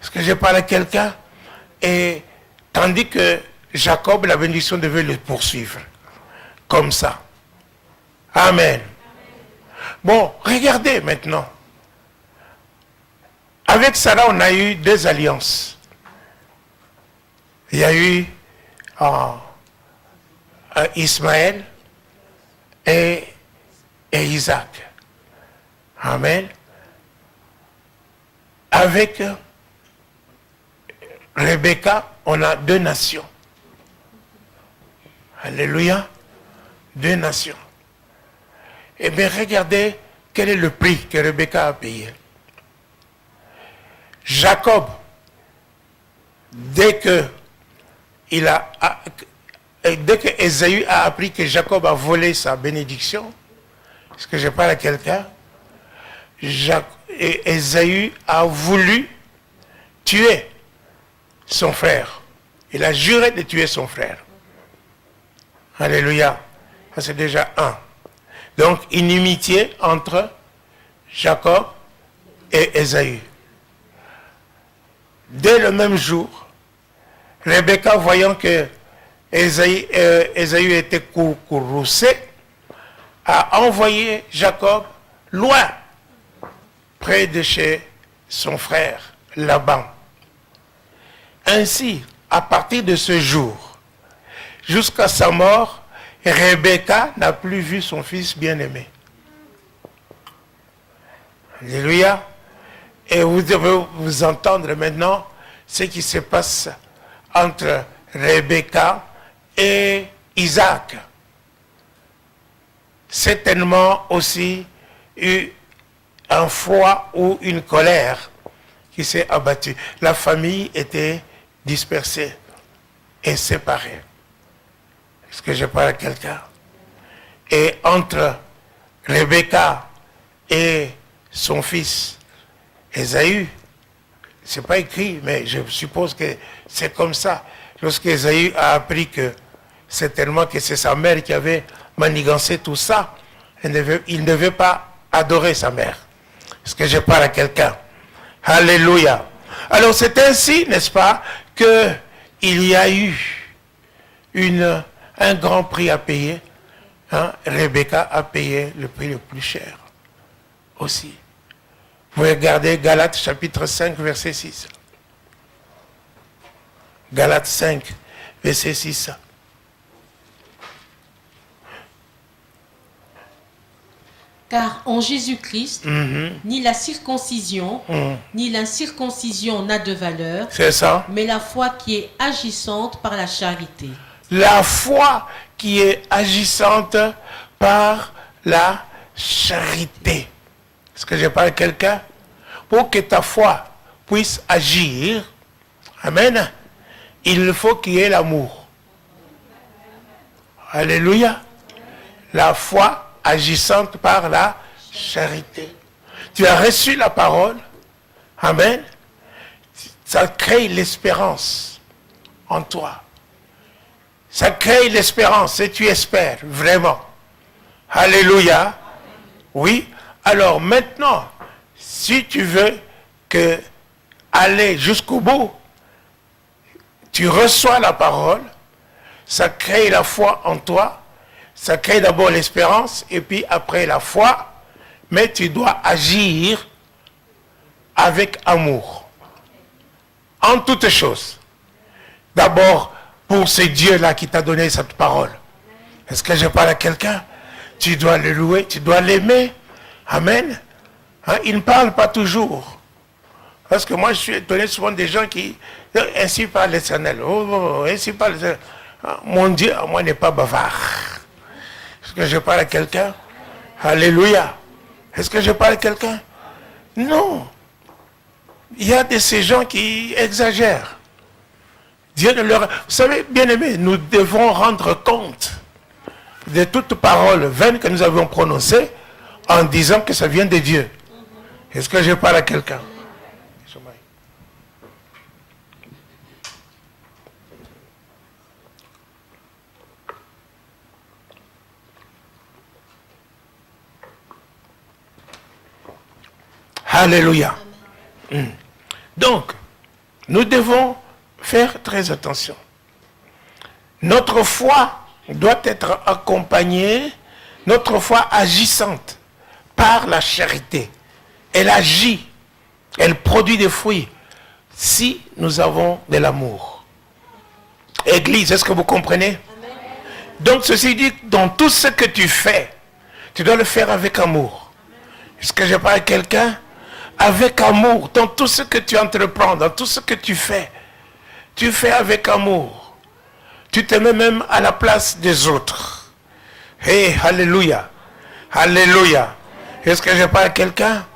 Est-ce que je parle à quelqu'un? Et tandis que Jacob, la bénédiction devait le poursuivre. Comme ça. Amen. Bon, regardez maintenant. Avec Sarah, on a eu deux alliances. Il y a eu Ismaël et Isaac. Amen. Avec Rebecca, on a deux nations. Alléluia. Deux nations. Eh bien, regardez quel est le prix que Rebecca a payé. Jacob, dès que Ésaü a appris que Jacob a volé sa bénédiction, est-ce que je parle à quelqu'un? Ésaü a voulu tuer son frère. Il a juré de tuer son frère. Alléluia. Ça c'est déjà un. Donc inimitié entre Jacob et Ésaü. Dès le même jour, Rebecca, voyant que Ésaü était courroucé, a envoyé Jacob loin, près de chez son frère Laban. Ainsi, à partir de ce jour, jusqu'à sa mort, Rebecca n'a plus vu son fils bien-aimé. Alléluia. Et vous devez vous entendre maintenant ce qui se passe entre Rebecca et Isaac. Certainement aussi eu un froid ou une colère qui s'est abattue. La famille était dispersée et séparée. Est-ce que je parle à quelqu'un? Et entre Rebecca et son fils Ésaü, c'est pas écrit, mais je suppose que c'est comme ça. Lorsqu'Ésaü a appris que certainement que c'est sa mère qui avait manigancé tout ça, il ne devait pas adorer sa mère. Est-ce que je parle à quelqu'un? Alléluia. Alors c'est ainsi, n'est-ce pas, qu'il y a eu un grand prix à payer. Rebecca a payé le prix le plus cher aussi. Vous regardez Galates chapitre 5, verset 6. Galates 5, verset 6. Car en Jésus-Christ, ni la circoncision, ni l'incirconcision n'a de valeur, c'est ça. Mais la foi qui est agissante par la charité. La foi qui est agissante par la charité. Est-ce que je parle à quelqu'un? Pour que ta foi puisse agir, amen, il faut qu'il y ait l'amour. Alléluia. La foi agissante par la charité. Tu as reçu la parole, amen, ça crée l'espérance en toi. Ça crée l'espérance et tu espères vraiment. Alléluia. Oui. Alors maintenant, si tu veux aller jusqu'au bout, tu reçois la parole, ça crée la foi en toi, ça crée d'abord l'espérance et puis après la foi, mais tu dois agir avec amour. En toutes choses. D'abord, pour ce Dieu-là qui t'a donné cette parole. Est-ce que je parle à quelqu'un? Tu dois le louer, tu dois l'aimer. Amen. Hein? Il ne parle pas toujours. Parce que moi, je suis étonné souvent des gens qui... Ainsi parle l'Éternel. Ainsi parle l'Éternel. Mon Dieu, moi, n'est pas bavard. Est-ce que je parle à quelqu'un? Alléluia. Est-ce que je parle à quelqu'un? Non. Il y a de ces gens qui exagèrent. Dieu ne leur... Vous savez, bien-aimés, nous devons rendre compte de toute parole vaine que nous avons prononcée en disant que ça vient de Dieu. Est-ce que je parle à quelqu'un? Alléluia. Donc, nous devons faire très attention. Notre foi doit être accompagnée, notre foi agissante par la charité. Elle agit, elle produit des fruits si nous avons de l'amour. Église, est-ce que vous comprenez? Donc ceci dit, dans tout ce que tu fais, tu dois le faire avec amour. Est-ce que je parle à quelqu'un? Avec amour, dans tout ce que tu entreprends, dans tout ce que tu fais avec amour. Tu te mets même à la place des autres. Hey, alléluia. Alléluia. Est-ce que je parle à quelqu'un?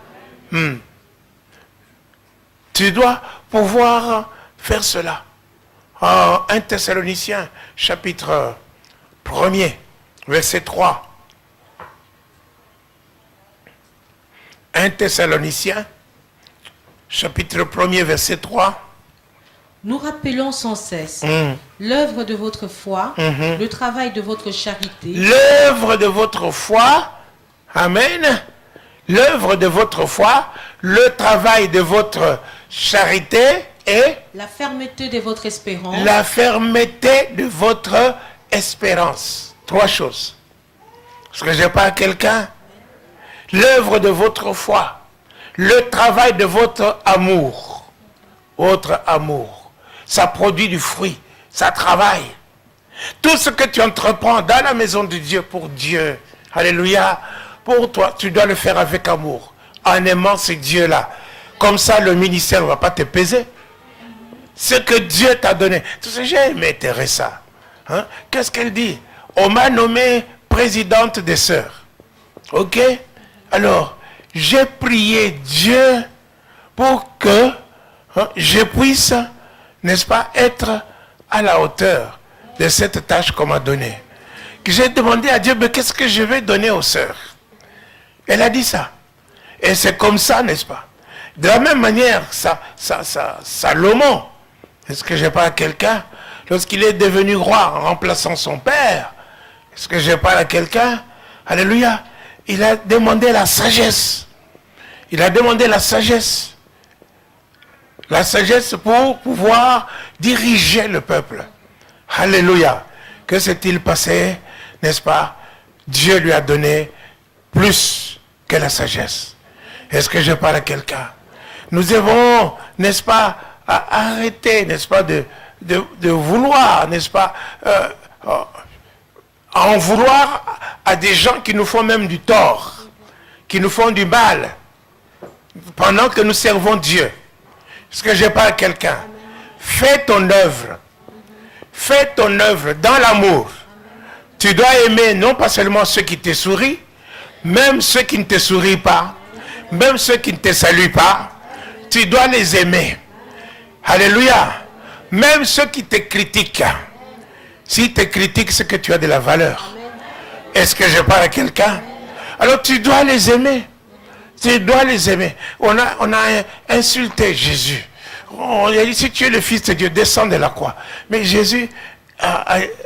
Tu dois pouvoir faire cela. En 1 Thessaloniciens, chapitre 1er, verset 3. 1 Thessaloniciens, chapitre 1er, verset 3. Nous rappelons sans cesse l'œuvre de votre foi, le travail de votre charité. L'œuvre de votre foi, amen. L'œuvre de votre foi, le travail de votre charité et la fermeté de votre espérance. La fermeté de votre espérance. Trois choses. Est-ce que je parle à quelqu'un? L'œuvre de votre foi, le travail de votre amour. Votre amour. Ça produit du fruit, ça travaille. Tout ce que tu entreprends dans la maison de Dieu pour Dieu, alléluia, pour toi, tu dois le faire avec amour, en aimant ce Dieu-là. Comme ça, le ministère ne va pas te peser. Ce que Dieu t'a donné. Tu sais, j'ai aimé Teresa. Hein? Qu'est-ce qu'elle dit? On m'a nommé présidente des sœurs. Ok? Alors, j'ai prié Dieu pour que je puisse, n'est-ce pas, être à la hauteur de cette tâche qu'on m'a donnée. J'ai demandé à Dieu, mais qu'est-ce que je vais donner aux sœurs? Elle a dit ça. Et c'est comme ça, n'est-ce pas? De la même manière, Salomon, est-ce que je parle à quelqu'un? Lorsqu'il est devenu roi en remplaçant son père, est-ce que je parle à quelqu'un? Alléluia. Il a demandé la sagesse. Il a demandé la sagesse. La sagesse pour pouvoir diriger le peuple. Alléluia. Que s'est-il passé? N'est-ce pas? Dieu lui a donné plus que la sagesse. Est-ce que je parle à quelqu'un? Nous devons, n'est-ce pas, arrêter, n'est-ce pas, de vouloir, n'est-ce pas, en vouloir à des gens qui nous font même du tort, qui nous font du mal, pendant que nous servons Dieu. Est-ce que je parle à quelqu'un? Fais ton œuvre. Fais ton œuvre dans l'amour. Tu dois aimer non pas seulement ceux qui te sourient, même ceux qui ne te sourient pas, même ceux qui ne te saluent pas, tu dois les aimer. Alléluia. Même ceux qui te critiquent. S'ils te critiquent, c'est que tu as de la valeur. Est-ce que je parle à quelqu'un? Alors tu dois les aimer. Tu dois les aimer. On a insulté Jésus. On a dit, si tu es le Fils de Dieu, descends de la croix. Mais Jésus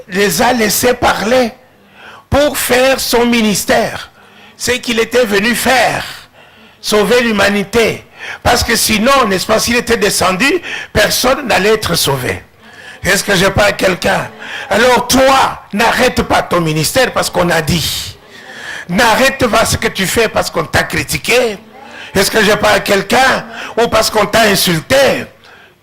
les a laissés parler pour faire son ministère. C'est qu'il était venu faire. Sauver l'humanité. Parce que sinon, n'est-ce pas, s'il était descendu, personne n'allait être sauvé. Est-ce que je parle à quelqu'un? Alors toi, n'arrête pas ton ministère parce qu'on a dit. N'arrête pas ce que tu fais parce qu'on t'a critiqué. Est-ce que je parle à quelqu'un? Ou parce qu'on t'a insulté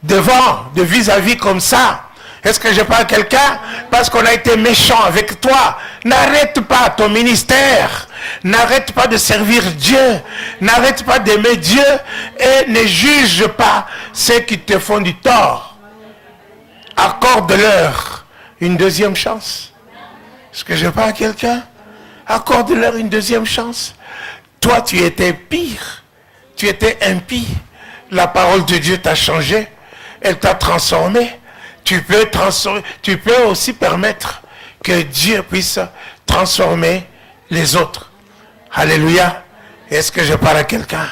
devant, de vis-à-vis comme ça? Est-ce que je parle à quelqu'un? Parce qu'on a été méchant avec toi. N'arrête pas ton ministère. N'arrête pas de servir Dieu. N'arrête pas d'aimer Dieu. Et ne juge pas ceux qui te font du tort. Accorde-leur une deuxième chance. Est-ce que je parle à quelqu'un? Accorde-leur une deuxième chance. Toi, tu étais pire. Tu étais impie. La parole de Dieu t'a changé. Elle t'a transformé. Tu peux aussi permettre que Dieu puisse transformer les autres. Alléluia. Est-ce que je parle à quelqu'un?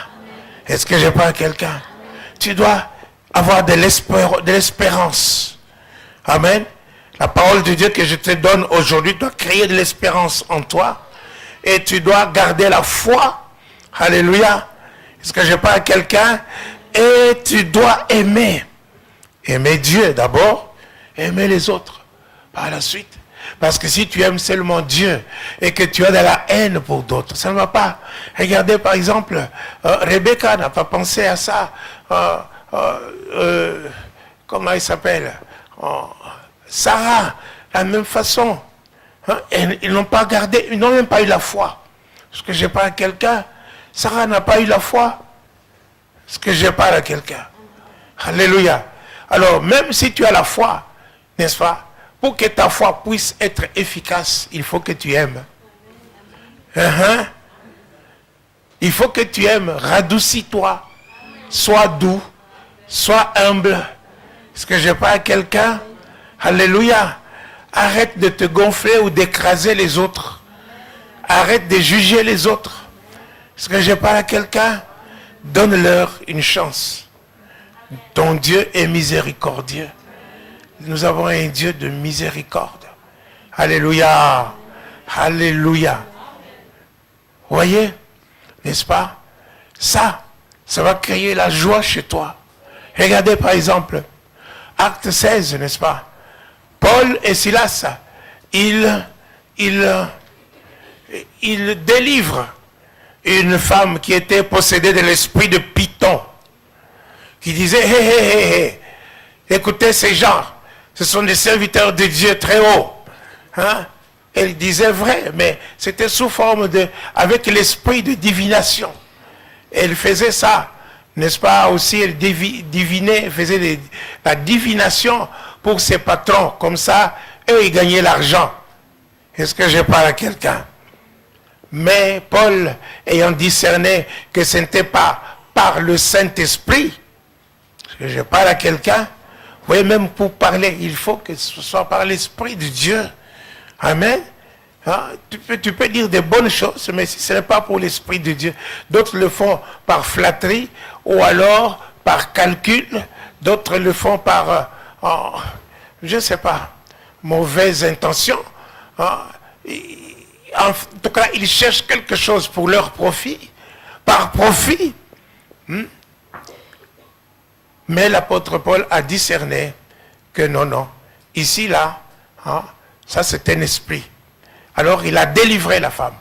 Est-ce que je parle à quelqu'un? Tu dois avoir de l'espérance. Amen. La parole de Dieu que je te donne aujourd'hui doit créer de l'espérance en toi. Et tu dois garder la foi. Alléluia. Est-ce que je parle à quelqu'un? Et tu dois aimer. Aimer Dieu d'abord, aimer les autres par la suite. Parce que si tu aimes seulement Dieu et que tu as de la haine pour d'autres, ça ne va pas. Regardez par exemple, Rebecca n'a pas pensé à ça. Comment il s'appelle? Sarah, la même façon. Ils n'ont pas gardé, ils n'ont même pas eu la foi. Est-ce que je parle à quelqu'un? Sarah n'a pas eu la foi. Est-ce que je parle à quelqu'un? Alléluia. Alors, même si tu as la foi, n'est-ce pas? Pour que ta foi puisse être efficace, il faut que tu aimes. Il faut que tu aimes. Radoucis-toi. Sois doux. Sois humble. Est-ce que je parle à quelqu'un? Alléluia. Arrête de te gonfler ou d'écraser les autres. Arrête de juger les autres. Est-ce que je parle à quelqu'un? Donne-leur une chance. Ton Dieu est miséricordieux. Nous avons un Dieu de miséricorde. Alléluia. Alléluia. Voyez, n'est-ce pas? Ça va créer la joie chez toi. Regardez par exemple, acte 16, n'est-ce pas? Paul et Silas, ils délivrent une femme qui était possédée de l'esprit de Python, qui disait, hé, écoutez ces gens, ce sont des serviteurs de Dieu très haut. Elle disait vrai, mais c'était sous forme avec l'esprit de divination. Elle faisait ça, n'est-ce pas? Aussi, elle divinait, faisait la divination pour ses patrons. Comme ça, eux, ils gagnaient l'argent. Est-ce que je parle à quelqu'un? Mais Paul, ayant discerné que ce n'était pas par le Saint-Esprit, est-ce que je parle à quelqu'un? Vous voyez, même pour parler, il faut que ce soit par l'Esprit de Dieu. Amen. Tu peux dire des bonnes choses, mais si ce n'est pas pour l'Esprit de Dieu, d'autres le font par flatterie ou alors par calcul, d'autres le font par, je ne sais pas, mauvaise intention. En tout cas, ils cherchent quelque chose pour leur profit, par profit. Mais l'apôtre Paul a discerné que non, ici, là, ça c'est un esprit. Alors il a délivré la femme.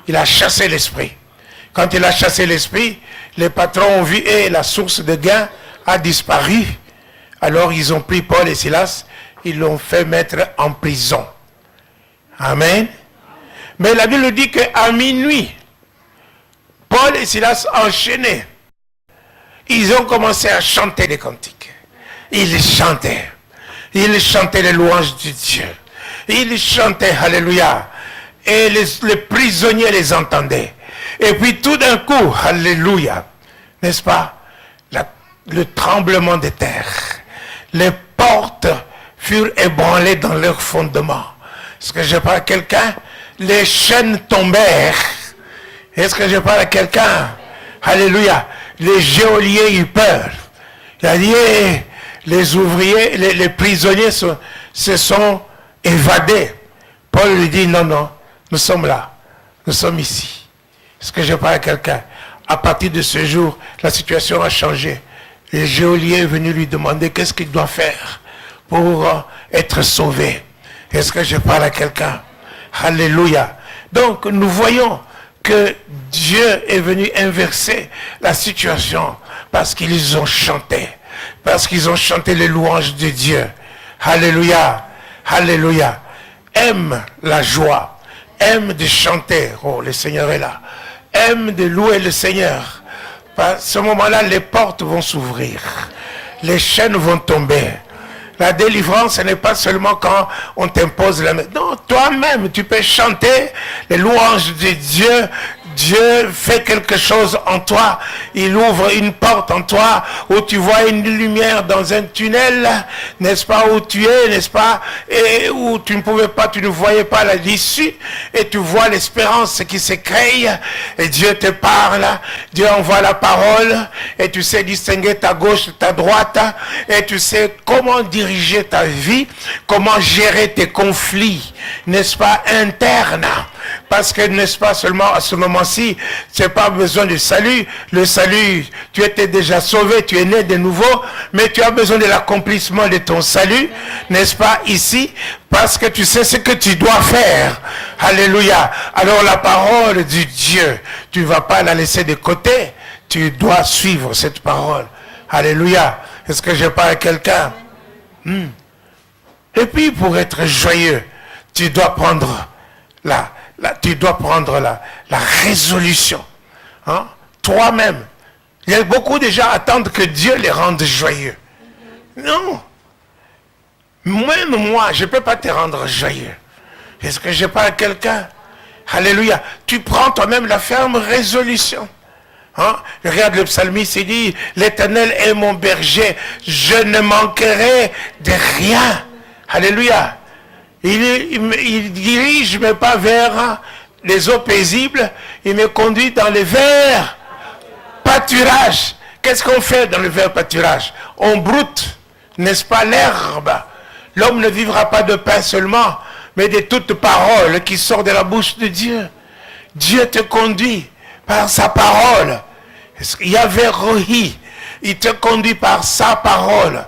Il a chassé l'esprit. Quand il a chassé l'esprit, les patrons ont vu et la source de gain a disparu. Alors ils ont pris Paul et Silas, ils l'ont fait mettre en prison. Amen. Mais la Bible dit qu'à minuit, Paul et Silas enchaînés, ils ont commencé à chanter des cantiques. Ils chantaient les louanges de Dieu. Ils chantaient, alléluia. Et les prisonniers les entendaient. Et puis tout d'un coup, alléluia, n'est-ce pas, le tremblement de terre. Les portes furent ébranlées dans leur fondement. Est-ce que je parle à quelqu'un? Les chaînes tombèrent. Est-ce que je parle à quelqu'un? Alléluia. Les geôliers eurent peur. Il a dit, les ouvriers, les prisonniers se sont évadés. Paul lui dit, non, nous sommes là. Nous sommes ici. Est-ce que je parle à quelqu'un? À partir de ce jour, la situation a changé. Le geôlier est venu lui demander qu'est-ce qu'il doit faire pour être sauvé. Est-ce que je parle à quelqu'un? Alléluia. Donc, nous voyons que Dieu est venu inverser la situation parce qu'ils ont chanté. Parce qu'ils ont chanté les louanges de Dieu. Alléluia. Alléluia. Aime la joie. Aime de chanter. Oh, le Seigneur est là. Aime de louer le Seigneur. À ce moment-là, les portes vont s'ouvrir. Les chaînes vont tomber. La délivrance, ce n'est pas seulement quand on t'impose la main. Non, toi-même, tu peux chanter les louanges de Dieu. Dieu fait quelque chose en toi. Il ouvre une porte en toi où tu vois une lumière dans un tunnel, n'est-ce pas, où tu es, n'est-ce pas, et où tu ne pouvais pas, tu ne voyais pas l'issue, et tu vois l'espérance qui se crée, et Dieu te parle, Dieu envoie la parole, et tu sais distinguer ta gauche, ta droite, et tu sais comment diriger ta vie, comment gérer tes conflits, n'est-ce pas, internes. Parce que, n'est-ce pas, seulement à ce moment-ci, tu n'as pas besoin de salut. Le salut, tu étais déjà sauvé, tu es né de nouveau, mais tu as besoin de l'accomplissement de ton salut, n'est-ce pas, ici, parce que tu sais ce que tu dois faire. Alléluia. Alors la parole du Dieu, tu ne vas pas la laisser de côté, tu dois suivre cette parole. Alléluia. Est-ce que je parle à quelqu'un? Et puis, pour être joyeux, tu dois prendre tu dois prendre la résolution. Hein? Toi-même. Il y a beaucoup de gens attendent que Dieu les rende joyeux. Non. Même moi, je ne peux pas te rendre joyeux. Est-ce que je parle à quelqu'un? Alléluia. Tu prends toi-même la ferme résolution. Hein? Regarde le psalmiste, il dit, l'Éternel est mon berger, je ne manquerai de rien. Alléluia. Il dirige mes pas vers les eaux paisibles. Il me conduit dans les verts pâturages. Qu'est-ce qu'on fait dans le vert pâturage? On broute, n'est-ce pas, l'herbe. L'homme ne vivra pas de pain seulement, mais de toute parole qui sort de la bouche de Dieu. Dieu te conduit par sa parole. Yahvé Rohi, il te conduit par sa parole.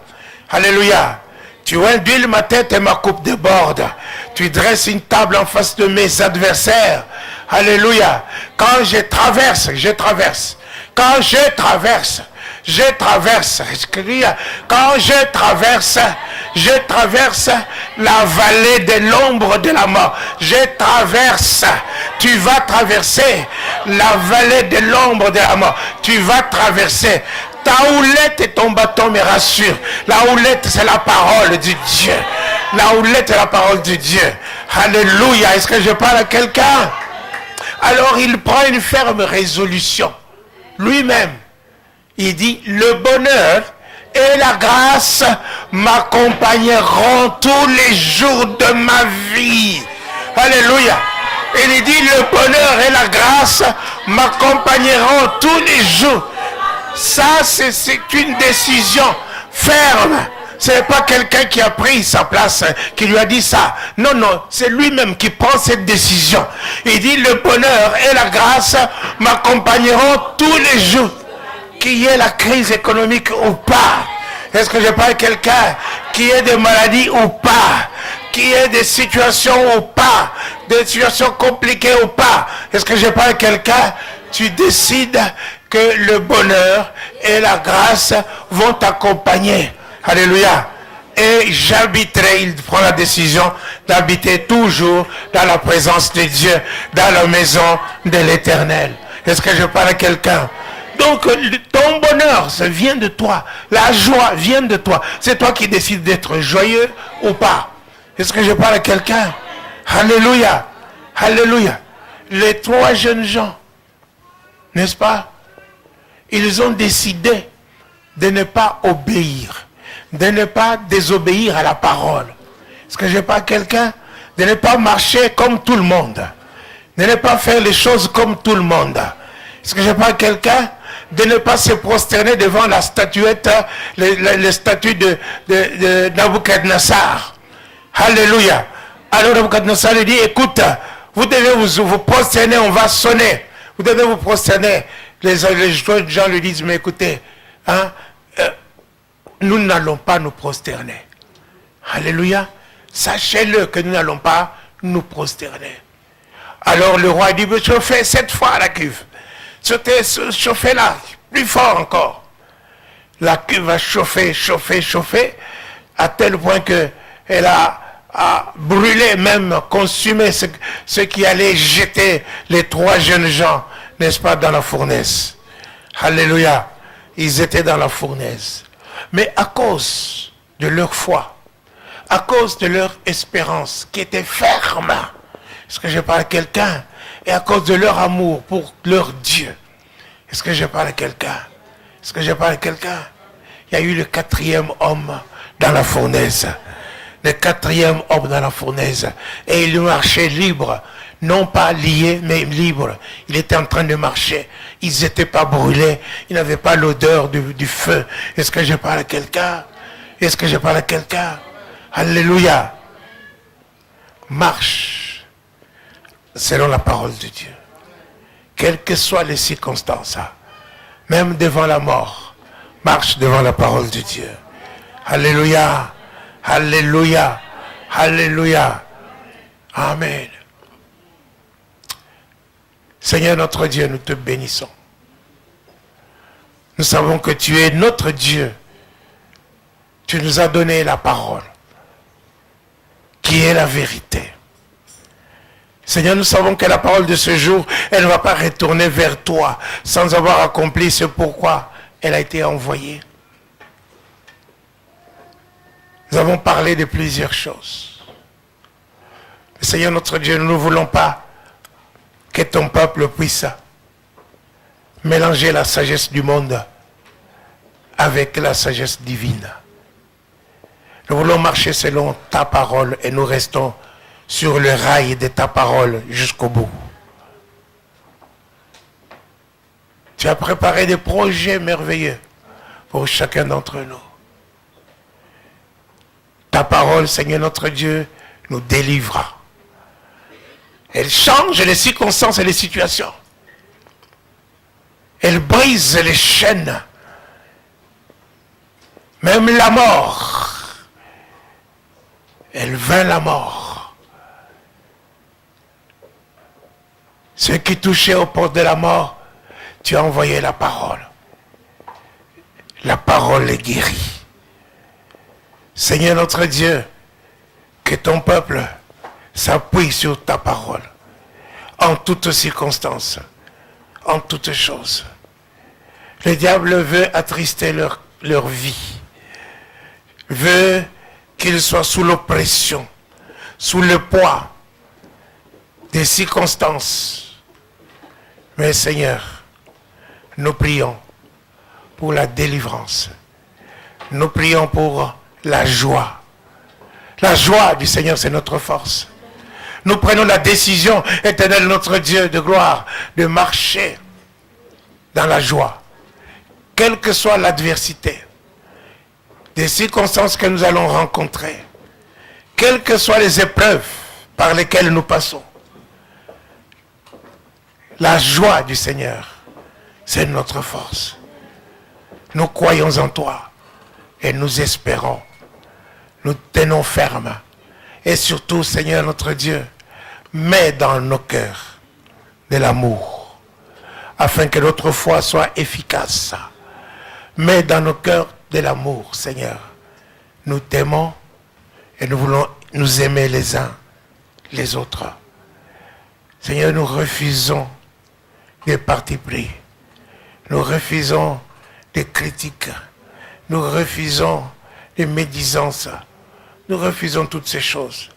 Alléluia. Tu induis ma tête et ma coupe déborde. Tu dresses une table en face de mes adversaires. Alléluia. Quand je traverse. Quand je traverse. Quand je traverse la vallée de l'ombre de la mort. Tu vas traverser la vallée de l'ombre de la mort. Tu vas traverser. Ta houlette et ton bâton me rassurent. La houlette, c'est la parole de Dieu. La houlette est la parole de Dieu. Alléluia. Est-ce que je parle à quelqu'un? Alors il prend une ferme résolution. Lui-même, il dit, le bonheur et la grâce m'accompagneront tous les jours de ma vie. Alléluia. Il dit, le bonheur et la grâce m'accompagneront tous les jours. Ça, c'est une décision ferme. Ce n'est pas quelqu'un qui a pris sa place, qui lui a dit ça. Non, non, c'est lui-même qui prend cette décision. Il dit, le bonheur et la grâce m'accompagneront tous les jours. Qu'il y ait la crise économique ou pas. Est-ce que je parle à quelqu'un qui ait des maladies ou pas? Qui ait des situations ou pas? Des situations compliquées ou pas? Est-ce que je parle à quelqu'un? Tu décides que le bonheur et la grâce vont t'accompagner. Alléluia. Et j'habiterai, il prend la décision d'habiter toujours dans la présence de Dieu, dans la maison de l'Éternel. Est-ce que je parle à quelqu'un? Donc, ton bonheur, ça vient de toi. La joie vient de toi. C'est toi qui décides d'être joyeux ou pas. Est-ce que je parle à quelqu'un? Alléluia. Alléluia. Les trois jeunes gens, n'est-ce pas? Ils ont décidé de ne pas obéir, de ne pas désobéir à la parole. Est-ce que je parle à quelqu'un? De ne pas marcher comme tout le monde. De ne pas faire les choses comme tout le monde. Est-ce que je parle à quelqu'un? De ne pas se prosterner devant la statuette, les statues de Nabucodonosor. Alléluia. Alors Nabucodonosor lui dit, écoute, vous devez vous prosterner, on va sonner. Vous devez vous prosterner. Les gens lui disent, mais écoutez, hein, nous n'allons pas nous prosterner. Alléluia. Sachez-le que nous n'allons pas nous prosterner. Alors le roi dit, chauffez 7 fois la cuve. Chauffez-la, plus fort encore. La cuve va chauffer, à tel point qu'elle a brûlé, même consumé ce qui allait jeter les 3 jeunes gens, n'est-ce pas, dans la fournaise. Alléluia. Ils étaient dans la fournaise. Mais à cause de leur foi, à cause de leur espérance qui était ferme, est-ce que je parle à quelqu'un? Et à cause de leur amour pour leur Dieu, est-ce que je parle à quelqu'un? Est-ce que je parle à quelqu'un? Il y a eu le 4e homme dans la fournaise. Le 4e homme dans la fournaise. Et il marchait libre. Non pas lié, mais libre. Il était en train de marcher. Ils n'étaient pas brûlés. Ils n'avaient pas l'odeur du feu. Est-ce que je parle à quelqu'un? Est-ce que je parle à quelqu'un? Alléluia. Marche selon la parole de Dieu. Quelles que soient les circonstances, même devant la mort, marche devant la parole de Dieu. Alléluia. Alléluia. Alléluia. Amen. Seigneur notre Dieu, nous te bénissons. Nous savons que tu es notre Dieu. Tu nous as donné la parole, qui est la vérité. Seigneur, nous savons que la parole de ce jour, elle ne va pas retourner vers toi sans avoir accompli ce pourquoi elle a été envoyée. Nous avons parlé de plusieurs choses. Mais Seigneur notre Dieu, nous ne voulons pas que ton peuple puisse mélanger la sagesse du monde avec la sagesse divine. Nous voulons marcher selon ta parole et nous restons sur le rail de ta parole jusqu'au bout. Tu as préparé des projets merveilleux pour chacun d'entre nous. Ta parole, Seigneur notre Dieu, nous délivre. Elle change les circonstances et les situations. Elle brise les chaînes. Même la mort. Elle vainc la mort. Ceux qui touchaient aux portes de la mort, tu as envoyé la parole. La parole les guérit. Seigneur notre Dieu, que ton peuple s'appuie sur ta parole, en toutes circonstances, en toutes choses. Le diable veut attrister leur vie, veut qu'ils soient sous l'oppression, sous le poids des circonstances. Mais Seigneur, nous prions pour la délivrance. Nous prions pour la joie. La joie du Seigneur, c'est notre force. Nous prenons la décision, éternel notre Dieu de gloire, de marcher dans la joie. Quelle que soit l'adversité, des circonstances que nous allons rencontrer, quelles que soient les épreuves par lesquelles nous passons, la joie du Seigneur, c'est notre force. Nous croyons en toi et nous espérons. Nous tenons ferme. Et surtout, Seigneur notre Dieu, mets dans nos cœurs de l'amour, afin que notre foi soit efficace. Mets dans nos cœurs de l'amour, Seigneur. Nous t'aimons et nous voulons nous aimer les uns les autres. Seigneur, nous refusons des partis pris. Nous refusons des critiques. Nous refusons des médisances. Nous refusons toutes ces choses.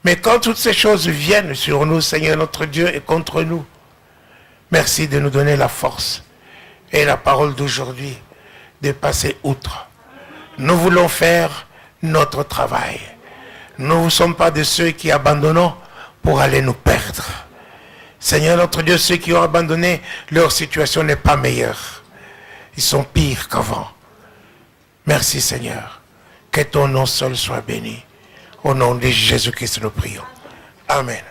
Mais quand toutes ces choses viennent sur nous, Seigneur notre Dieu, et contre nous, merci de nous donner la force et la parole d'aujourd'hui de passer outre. Nous voulons faire notre travail. Nous ne sommes pas de ceux qui abandonnons pour aller nous perdre. Seigneur notre Dieu, ceux qui ont abandonné, leur situation n'est pas meilleure. Ils sont pires qu'avant. Merci Seigneur. Que ton nom seul soit béni. Au nom de Jésus-Christ, nous prions. Amen.